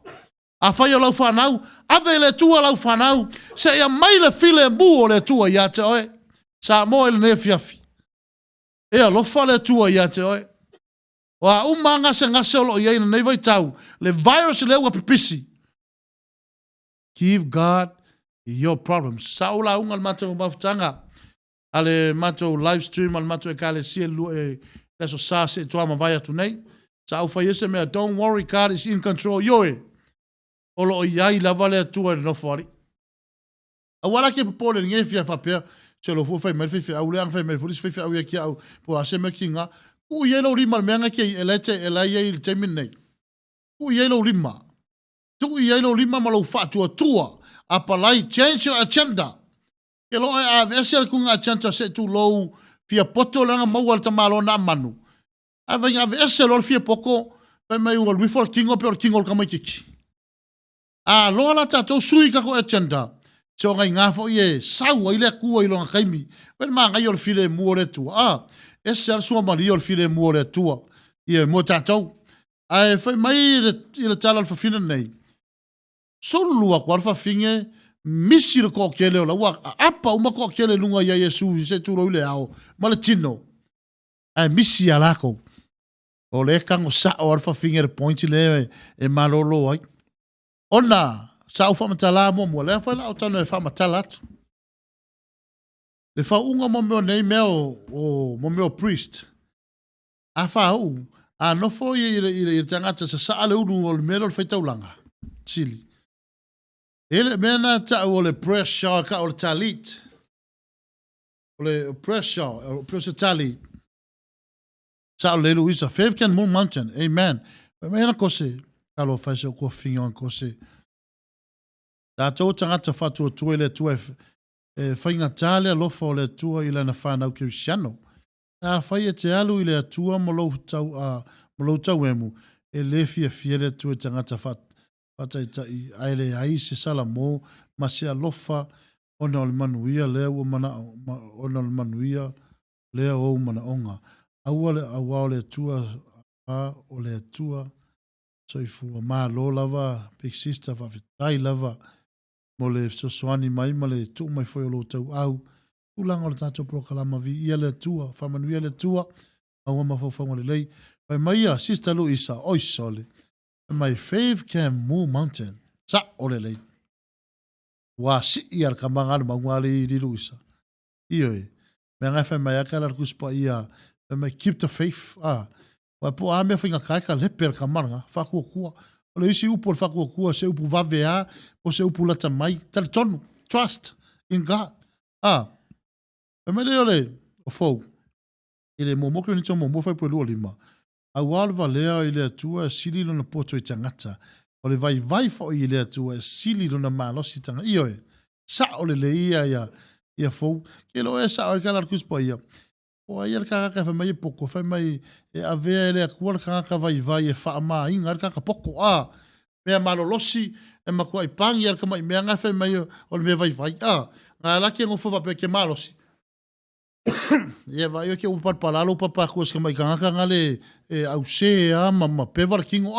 A fai o lau whanau, ave le tua lau whanau, se ia mai le file mu o le tua ia te oe, sa mo ele ne fiafi. Ea lofa le tua ia te oe. O a uma ngase o lo ia ina nei vai tau, le virus le ua pipisi. Give God your problems. Sa ula unga le matou mafutanga, ale matou live stream, ale matou e kale sia lu e leso sa se toa ma vai atu nei. Sa au fai ese mea, don't worry, God is in control, yoe. O lo iai lava le atua no fori. A wala ke popole nge fia fa pe se lo fu fai mer fi au le ang fai mer fu fi au ki au po a se me kinga ku ye lo lima me nga ke elete elai il terminate. Ku ye lo lima. Tu ye lo lima ma lo fa tua a palai change your agenda. Ke lo a vesel ku nga chanta se tu lo fia poto langa mo wal ta malo na manu. A venga vesel lo fia poko pe mai o before king op or king ol kamaki. A loa la tatou sui kako e tenda. Se o ngai ngafo ie sau ile kua ilo nga kaimi. Wen maa ngai ol file mua le tua. E se ar sua mali ol file mua le tua. Ie mua tatou. Ai fai mai ile tala alfa fina nei. Solo lua kwa alfa finge misi le kokele o la ua. Apa uma kokele lunga ia Yesu se turo ile ao. Male tino. Ai misi alako. O le kango sa o alfa finge le pointi le e malolo ai. Ona, sa ufa matala mo le fa la o tano e fa matala atu. Le fa unga mo meo nei meo o mo meo priest. A fa u, a no fo i tangata sa ale unu o le mero le faitaulanga. Chili. Ele mena ta o le pressure ka o le talit. O le pressure, o pressure talit. Sa o le Luisa, Faith Moon Mountain, amen. Mena kose. Kalo fai se o kua finga an kose. Da tau tangata fatua tua le tua e whainga tāle alofa o le tua i lana whanau Kirisiano. Da whai e te alu i le tua mo lou tau emu e le fia le tua tangata fatai tai aile ai se sala mo ma se alofa ona o le manuia lea ua mana ona o le manuia lea o mana onga. Aua o le tua o le tua so ifu ma lo lava big sister va vitai lava mo le soani mai ma le tu mai foi lo tau au ulanga le tato proklama vi ia le tua fa manuia le tua au ma fo le lei vai mai a sister Luisa oi sole my Faith Moon Mountain sa ole lei wa si ia ka manga ma ngale di Luisa io me nga fa mai akala kuspa ia me keep the faith wa po a me finga kai ka le per ka manga fa ku o le isi upo fa ku se upo va vea o se upo lata mai tal tonu trust in God me le ole o fo ile mo mo ni tomo mo fa po lo lima a walva lea ile tua sili no poto i tangata o le vai fo ile tua sili no malo si tanga io sa ole le ia fo ke lo esa o kala kuspo ia o ia ka fa mai poko fa mai e ave le kuar ka vai e fa ma inga ka poko me malo losi e ma ko i pang ia ka mai me nga fa mai o me vai nga la ke ngofo va pe ke malosi ia vai ke u pat palalo papa ko ska mai ka ngale e au se ma pe var kingo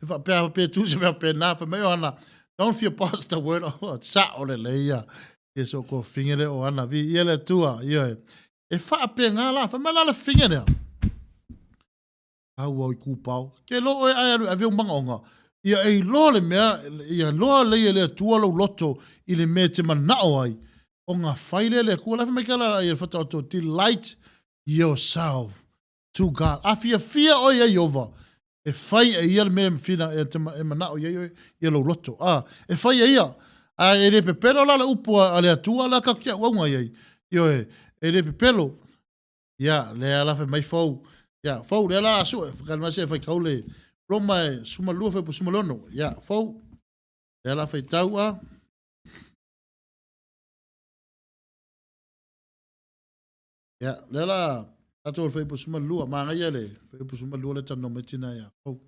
e fa pe tu se pe na fa mai ona don't feel past the word sa ole le ia e so ko fingere o ana vi ia le tua ia e fa pe nga la fa mala la fingere au o ku pau ke lo e ai ave un bangonga ia e lo le mea ia lo le tua lo loto i le me te manao ai o ngā whaile le kua lafi mai kala i whata o to delight yourself to God a fia o ia iova e whai e ia le mea whina e manao ia lo loto e whai e ia e le pepelo la le upo a le atua la ka kia waunga iai io e le pepelo ia le alafe mai fau ia fau le ala asu kalma se fai kaule Roma suma lua fai po suma lono ia fau le alafe tau Ya, lela ato fe pu suma lua ma ngai le fe pu suma lua le tano metina ya. Oh.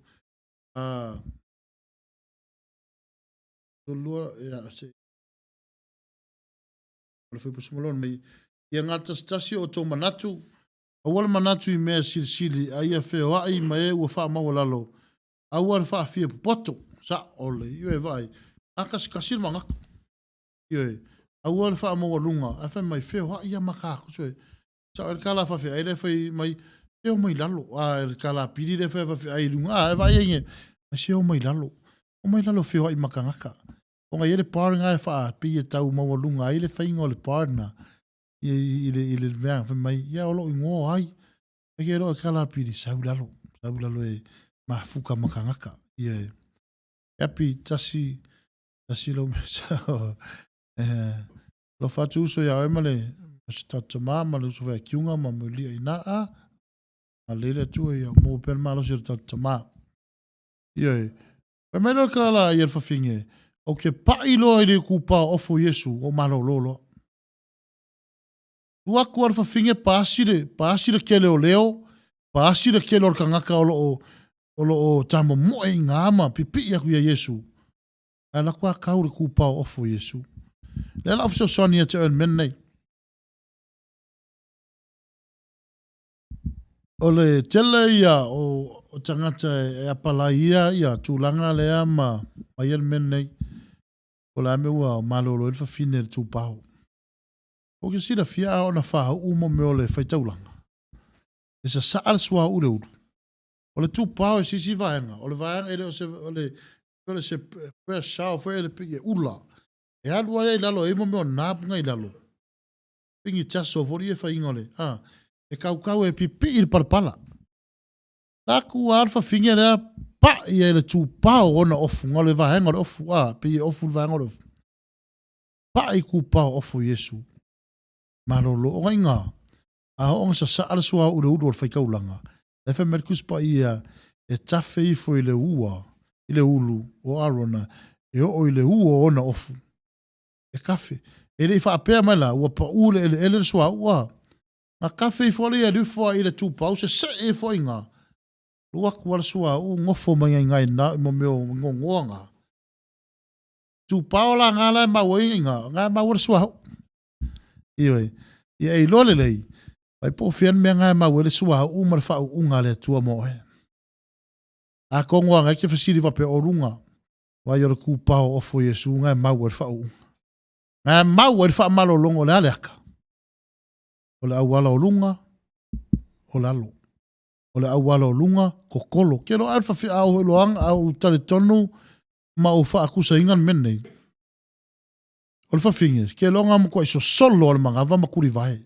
Lua ya se le fe pu suma lua me ia ngata stasi o to manatu. Awal manatu I mea sili ai fe wa I mai ua fa ma wala lo. Awal fa fi poto sa ole yo e vai. Akas kasir manga. Yo e awal fa ma walunga afa mai fe wa ia maka so. Sa el kala fa fe ele fe mai e o mai lalo a el kala pidi de fe fa fe ai lunga e vai nge. Mas e o mai lalo. O mai lalo fe wa I makangaka. O nga ele par nga fa pi e tau ma walunga ele fa ingo le parna. Ile vea fa mai ia o lo ngo ai. E ke ro kala pidi sa lalo. Sa lalo e mafuka makangaka. Ia happy tasi lo me sa. Lo fatu so ya e male. Stata mama lo so fa kiunga ma muli ina a. Ma lele tu ya mo per malo se tata ma. Ia e me lo kala ia fa finge. O ke pai loa I le kupa ofo Yesu o malo lolo. Ua kuar fa finge paasire kele o leo, paasire kele o kangaka o lo o tamo moe ngama pipi aku ya Yesu. Ala kua kau le kupa ofo Yesu. Lela ofso sonia te en mennei. O le tele ia o tangata e apala ia tūlanga lea ma ien mennei. O la me ua malolo ilfa fine le tūpau. O ke sira fia o na wha u mo me o le whaitaulanga. E sa saal sua ule ulu. O le tūpau e sisi vaenga. O le vaenga ele o le se prayer shower fwe ele pige ula. E alua e lalo e mo me o napunga I lalo. Pingi taso vori e wha ingole. E kau e pipi il parpala. Laku alfa finge lea pa I ele tūpau ona ofu. Ngole vaenga le ofu. Pige ofu vaenga le ofu. Pa I kupau ofu Yesu. Malolo o inga. A o sa sa ala sua ule udu o whaikaulanga. E wha merkus pa ia e tafe I fo I le ua. I le ulu o arona. E o I le ua ona ofu. E kafe. E le wha apea mai la. Ua pa ule ele sua ua. Nga kafe I fo le ia rufua I le tūpau. Se e fo inga. Lua kuala sua u ngofo mai ngai na. Mo meo ngongoanga. Tūpau la ngala e maua inga. Nga maua sua hau. Iwe, ia I lole lei, ai po fian mea ngai mawele sua u mar wha unga le tua moe. A kongwa ngai ke fasiri wape o runga, wai ora kūpao ofo Yesu ngai mawele wha unga. Ngai mawele wha malo longo le aleaka. O le awala o lunga, o lalo. O le awala o lunga, kokolo. Kero alfa fi au loang au tale tonu, ma o wha akusa ingan menei. O le whawhinge, ke longa mo koe so solo o le mga awa makuri vai.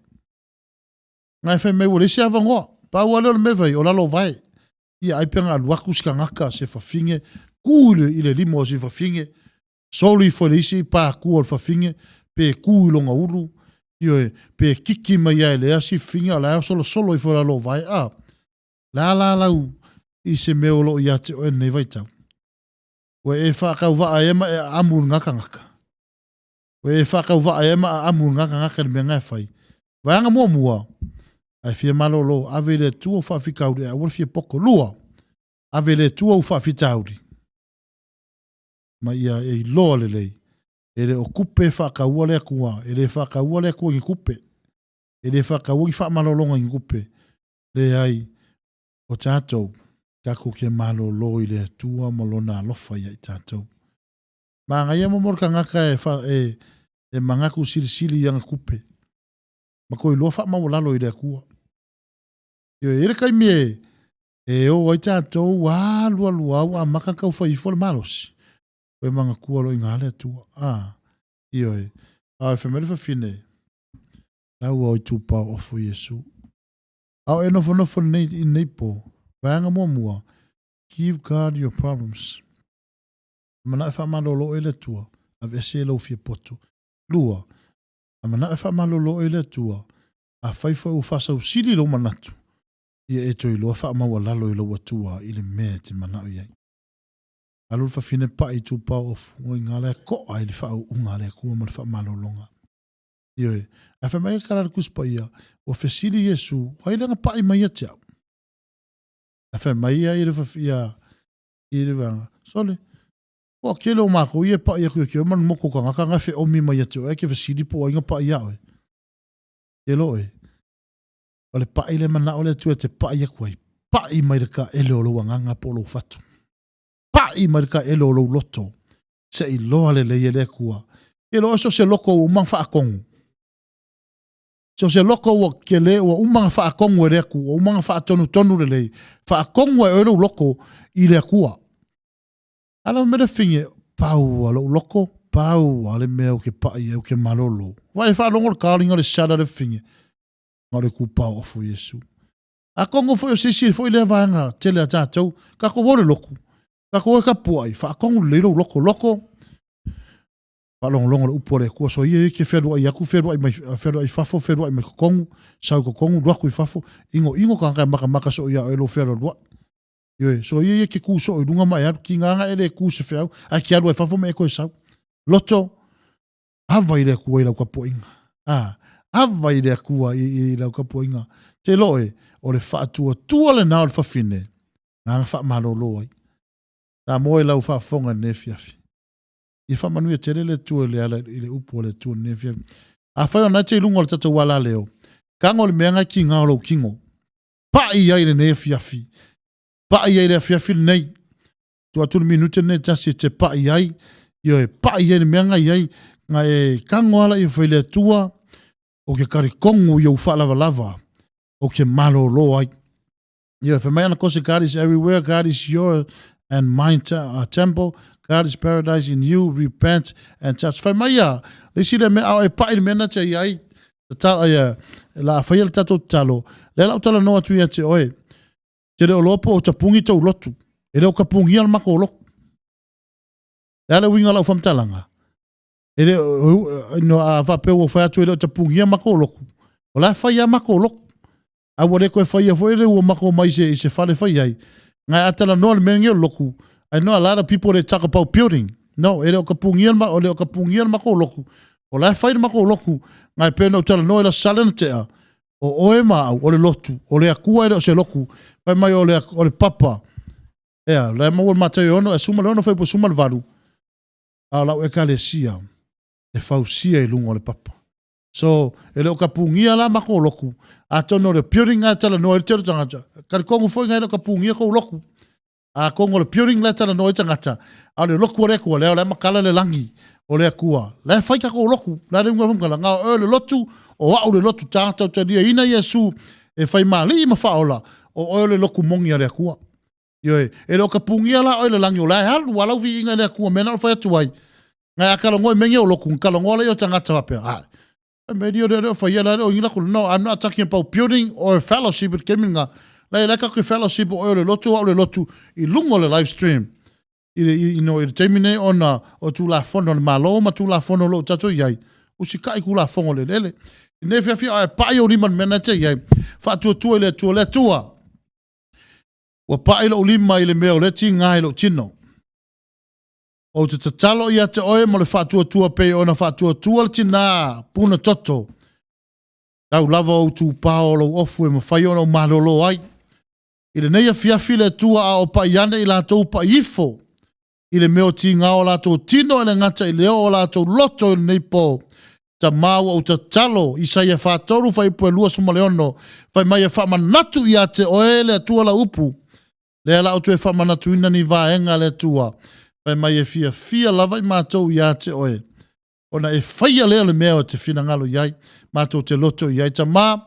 Ngai whai mei wale se awa ngoa, pa wale o le mewai o lalo vai. Ia aipenga aluaku ska ngaka se whawhinge, kūle I le limo se whawhinge, solo I whale isi pa kua o le whawhinge, pe kūi longa uru, pe kiki mai ai lea si whinge, ala solo I whale lalo vai. La lau I se meo lo I ate o ene vai tau. Ue e whakau wa aema e amur ngaka ngaka. We whakau wa e ma amu ngaka me ngai whai. Waianga mua. Ai fia malolo ave le tua whawhikauri a wafia poko lua. Ave le tua whawhitauri. Ma ia e loa le lei. E le o kupe whakaua le akua. E le whakaua le akua ngi kupe. E le whakaua ngi whamalolonga ngi kupe. Le ai o tātou. Kako ke malolo I le tua malona alofa ia I tātou. Ma ngai mo morka ngaka e mangaku sili yang kupe. Ma koe loa wha mawalalo I le akua. Ere kai mie e o ai tātou wā lua a maka kau whai fole malos. Koe manga kua lo I ngā le atua. Io e. Au e whamere whawhine. Au au tūpau ofo Yesu. Au e nofo nei neipo. Wanga mua. Give God your problems. Mana e whamalolo e le tua. A vese lo fia poto. Lua. A mana e whamalolo e le tua. A whaifa u whasau siri lo manatu. Ia e toi loa whamawalalo I lo atua I le mea te manau iai. Alul whawhine pa I tūpau ofu. Ngoi ngā lea koa I le whau unga lea kua ma le whamalolonga. Io e. A fa mai kara kuspa ia. O fesili Yesu. Wai langa pa i mai atiau. A fa mai ia i refa fia. I refa. Sole. O kele o mako ia pa ia kuia man moko kanga kanga fe o mi mai atiau. E ke fesili po inga pa ia oe. Kelo e. O le pa i le mana o le tua te pa ia kuai. Pa i mai reka ele o lo wanganga po lo fatu. Pa i mai reka ele o lo loto. Se i loa le le kua. Kelo so se loko o mang fa akongu. So se loko wa kele wa umanga fa akongu e reku, o umanga fa tonu le lei. Fa akongu e lo loko i le kua. Ala me le finge pau alo loko, pau ale me o ke pai o ke malolo. Vai fa longo kalinga le sala le finge. Ngale ku pau ofu Yesu. Akongu foi o sisi foi le vanga tele ata tau ka ko wole loko. Ka ko ka puai fa akongu le loko loko. Palong long le upore ko so ye ke feru ai aku feru ai fafo feru ai me kongu sa ko kongu ro ku fafo ingo ka maka so ya elo feru ro ye so ye ke ku so dunga mai ar ki nga ele ku se feu a ki alo fafo me ko sa loto ava ile ku ile ko poinga ava ile ku ile ko poinga te loe o le fa tu le na o fa fine nga fa malolo ai ta mo ile fa fonga ne fiafi I fa manu te le tu le ala ile upo le tu ne fia. A fa na te lungo le tata wala leo. Ka ngol menga ki nga lo kingo. Pa I ai le ne fia fi. Pa I ai le fia fi nei. Tu atu minute ne tasi te pa I ai. Yo e pa I ai le menga I ai nga e ka ngoala I fa le tua o ke kari kongu yo fa lava o ke malo lo ai. Yo fa mai na kose God is everywhere. God is your and mine temple. God is paradise in you, repent and touch. Fai mai ia, le si le me au e pai le mena te iai, ta ia, la fai le tato talo, le lau tala noa tu ia te oe, te le olopo o ta pungi tau lotu, e leo ka pungi al mako olok. Le ale winga lau famtalanga, e le no a vapeo o fai atu e leo ta pungi al mako olok, o la fai a mako olok, a wale koe fai a foi le ua mako mai se fale fai ai, ngai atala noa le mengi o loku, I know a lot of people that talk about building. No, ele o kapungian ma o le o kapungian ma ko loku. O la fai ma ko loku. Ngai pe no tala no ela salen te a. O oe ma o le lotu. O le akua ele o se loku. Fai mai o le papa. Ea, la ma o matai ono e suma le ono fai po suma le valu. A la o e kale sia. E fau sia e lungo le papa. So, ele o kapungia la ma ko loku. A tono le building a tala no e te tangata. Kari kongu foi ngai le kapungia ko loku. A kongo le puring le tala no tangata a le loku re ko le makala le langi o le akua le fai ka ko loku la le ngwa ngala nga o le lotu o wa le lotu tata te dia ina Yesu e fai mali ma faola o le loku mongi le akua yo e le kapungia la o le langi o la hal wala vi inga le akua mena fai tuai nga akala ngoi mengi o loku kala ngole yo tangata wape a me dio de fai la o ina ko no I'm not talking about building or fellowship with keminga la ka ke fellowship o le lotu I lungo le live stream I no I termine ona o tu la fono le malo ma tu la fono lo tato yai o si kai ku la fono le lele ne fe a pa yo ni man mena te yai fa tu le tua o pa ilo lima ile me o le tinga ilo tino o te talo ia te oe mo le fa tu pe ona fa tu le tina puna toto tau lava o tu paolo ofu e mo fai ona malolo ai Ile neia fiafi le tua a o pa iane I latou pa ifo. Ile meo ti ngā o latou tino ele ngata I leo o latou loto nei po. Ta mau o ta talo I saia whātoru whai pue lua suma leono. Whai mai e whamanatu I ate o ele tua la upu. Le la o tu e whamanatu ina ni vaenga le tua. Whai mai e fia lava I mātou I ate oe. Ona e whaia leo le meo te whina ngalo iai. Mātou te loto iai ta mā.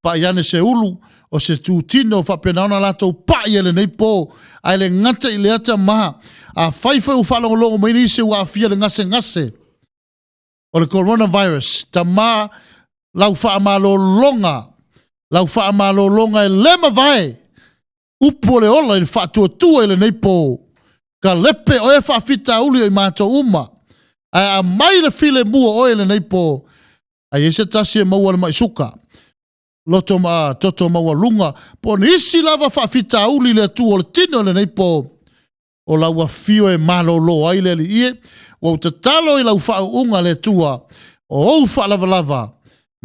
Pa iane se ulu. O se tu tino fa penaona lato pa ele nei po ai le ngata I le ata ma a faifa u falo lo mai ni se wa fia le ngase o le coronavirus ta ma lau fa malo longa e le ma vai upo le ola I fa tu ele nei po ka lepe o e fa fita uli I mato uma ai a mai le file mu o ele nei po ai ese tasi e mau le mai suka loto ma toto ma walunga po nisi lava fa fita uli le tu o le tino le nei po o la wa fio e malo lo ai le ie o te talo I la fa unga le tua o fa lava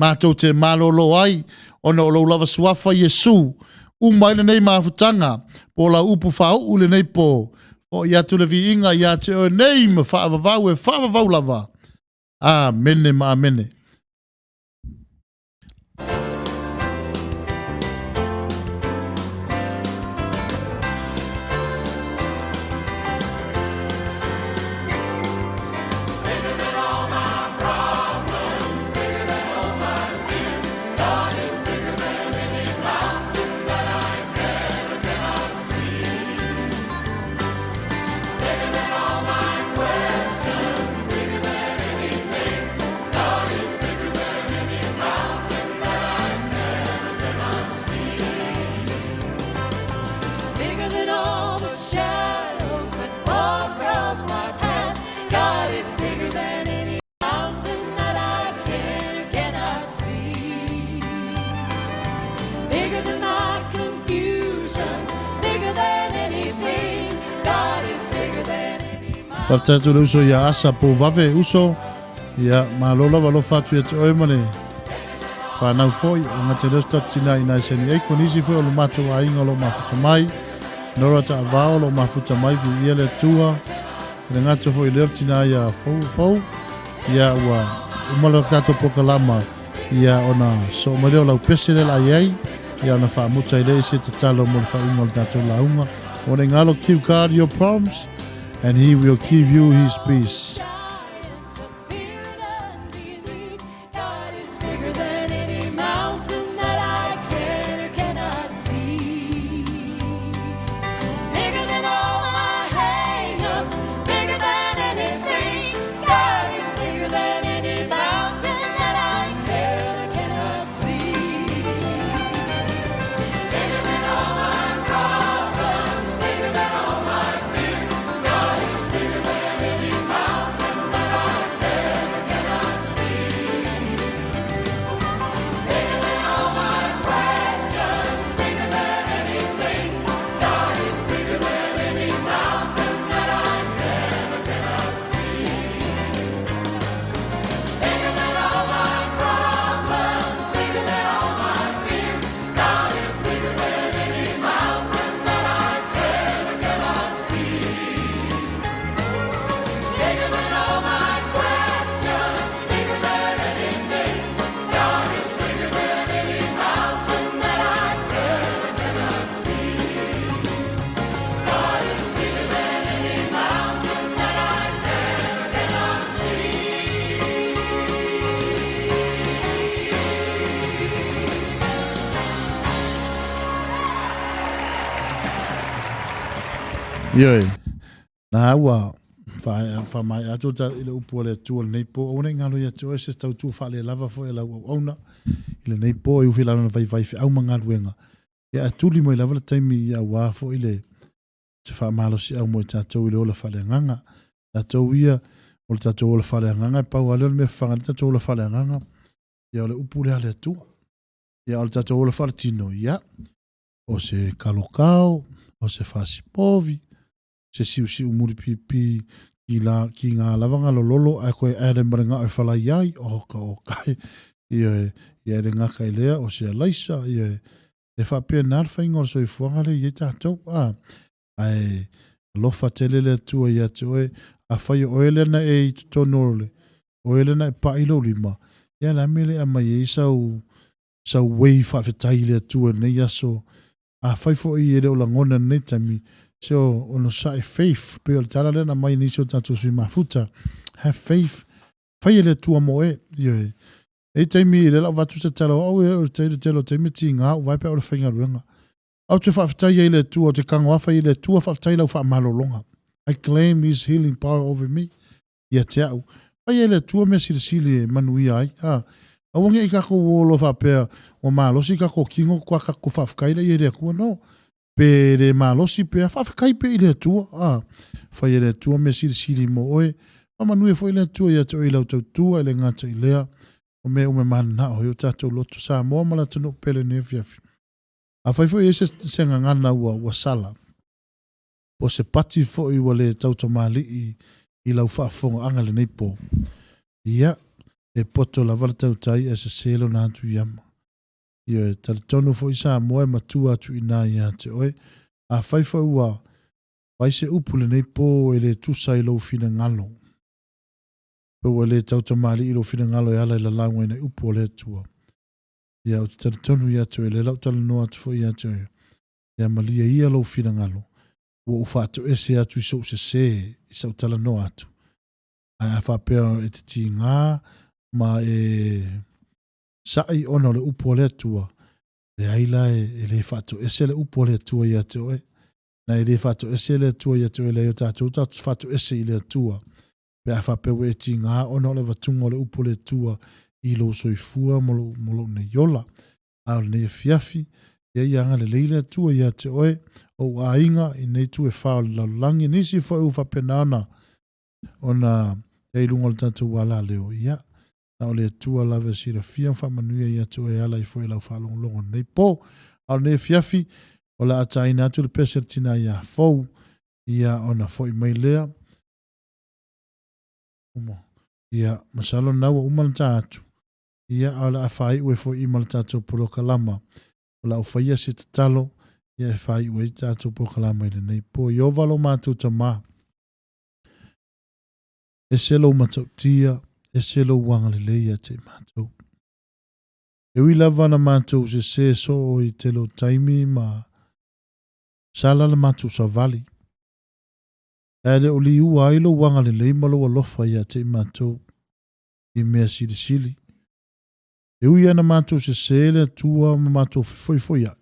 Mātou te malolo ai, ona o lau lava suafa Yesu, umai le nei mafutanga, po la upu whau ule nei po, o ia tu le vi inga ia te o nei ma whaavavau e whaavavau lava. Amene ma amene. Whatatu le uso ia asa po vave uso ia malola walo fatu ia te oemane whanau foi o ngā te resta tina i nai seni eiko nisi foi o lo mato a inga lo mafuta mai nora ta avao lo mafuta mai vi ia le tua le ngāto foi leo tina ia fau ia ua umalo kato pokalama ia ona so umaleo lau pesere la iei ia ona wha muta i le se te talo mo le wha inga o le tato launga o le ngalo kiu guard your problems and he will give you his peace. Yoi, na ua fa mai atu ta ile upu le tu nei po ona ngalo ya tu se tau tu fa le lava fo ela ona ile nei po u fila na vai vai au manga luenga ya tu li mo lava le taimi ya wa fo ile se fa malo si au mo ta tu ile ola fa le nganga ta tu ia o ta tu ola fa le nganga pa wa le me fa ta tu ola fa le nganga ya le upu le tu ya o ta tu ola fa tino ya o se kalokao o se fa sipovi se siu muri pipi ki ngā lavanga lolo a koe ere maringa e whala iai o kai i ere ngā kai lea o se alaisa i e whapea nārwha ingo so i fuangare i e tātou ai lofa tele le tua i atu a whai o elena e i tutonore o elena e pailo lima ia la mele a mai e sau wei whawhetai le tua nei aso a whai fo i ere o langona nei tami so ono sai faith pe o tala le na mai niso tatu sui mafuta have faith fai le tua mo e te mi le la vatu se tala o e te lo te miti nga vai pe o whainga ruenga au te whawhitai le tua te kangwa fai le tua whawhitai lau wha malolonga I claim his healing power over me ia te au fai le tua me sili e manui ai awangi i kako wolo whapea o malosi kako kingo kwa kako whawhikai le i rea kua no pe le malosi pe whawhikai pe i le tua whai le tua me sili mo oe manui fo i le tua ia te o i lau tau tua i le ngata i lea o me mana o yo tatou loto sa mo mala tano pele ne fiafi a fai fo ese senga ngana ua sala po se pati fo i wale tau to mali i lau whaafonga anga le nei po ia e poto la tau tai e se selo na atu iama. Ia e taritonu fo isa moe matua atu ina ia te oe. A whaifa ua, wai se upule nei po e le tusa i lo fina ngalo. Pau e le tauta mali i lo fina ngalo e ala i la launga ina upo le atua. Ia o te taritonu ia te oe, le lau tala noa te fo ia te oe. Ia malia ia lo fina ngalo. Ua ufato ese atu iso se isa utala noa atu. A whapea e te ti ngā, ma e sai ona le upo le atua. Le aila e le whato ese le upo le atua ia te oe. Na e le whato ese le atua ia te oe le o tātou tātou whato ese i le atua. Pe a whapea e ti ngā ona le watunga le upo le atua i lo soifua molo ne yola. A ne fiafi, ia ianga le leile atua ia te oe. O a inga i nei tu e whao la langi nisi wha u whapenana. Ona e lunga le tātou wala leo ia. Na o le atua lawe sira fia whamanuia ia te oe ala i fo e lau whalongolongo nei po. A ne fiafi, o la ataina atu le peser tina ia fau. Ia ona fo i mai lea. Ia masalo naua umalata atu. Ia o la awhai ue fo i malata atu poloka lama. O la ufaya se te talo. Ia e whai ue i tātou poloka lama i le nei po. I o valo mātou ta mā. E selo matau tia. E selo wanga le leia te mātou. E wila vana mātou se so o i telo taimi ma sala le mātou sa vali. E le o li ua ailo wanga le lei malo alofa ia te mātou i mea sili sili. E ui ana mātou se le tua ma mātou foi ia.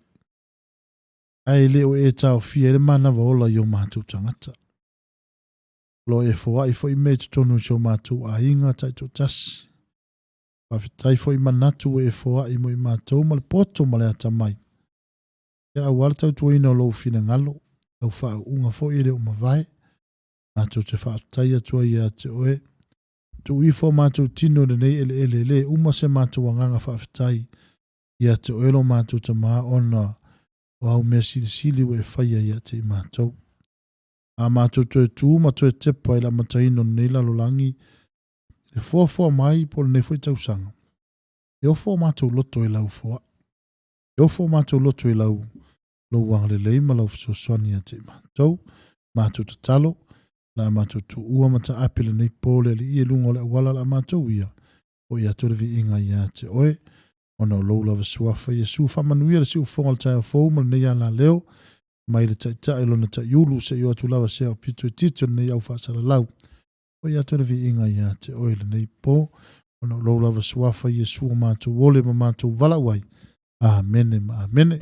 Ai le o e tau fia le mana vaola i o mātou tangata. Lo e fo ai foi me tonu so mātou a inga tai to tas. Tai foi manatu e fo ai mo i mātou ma le poto ma le atamai. Ia awala tau tuina o lo fina ngalo. Au wha unga fo i le o mawai. Mātou te wha tai atua ia te oe. Tu i fo mātou tino le nei ele uma se mātou wanganga wha tai. Ia te oe lo mātou ta maa ona o au mea sili we whaia ia te mātou. A mātou toe tū ma toe tepa i la mataino nei la lolangi. E fua mai po le nei fwoi tau sanga. E o fua mātou loto i lau fua. E o fua mātou loto i lau lo wang le leima lau fsoswani a te mātou. Mātou ta talo. La mātou tu ua mata apele nei pole li i lungo le awala la mātou ia. O ia torevi inga ia te oe. Ona o loula wa suafa Yesu whamanuia le si ufonga le tai o fau ma le nei ala leo. Mai le taita e lona ta iulu se i o atu lawa se o pito i tito nei au whaasara lau. O ia torevi inga ia te oe le nei po. Ona o loula wa suafa Yesu o mātou wole ma mātou vala wai. Amene ma amene.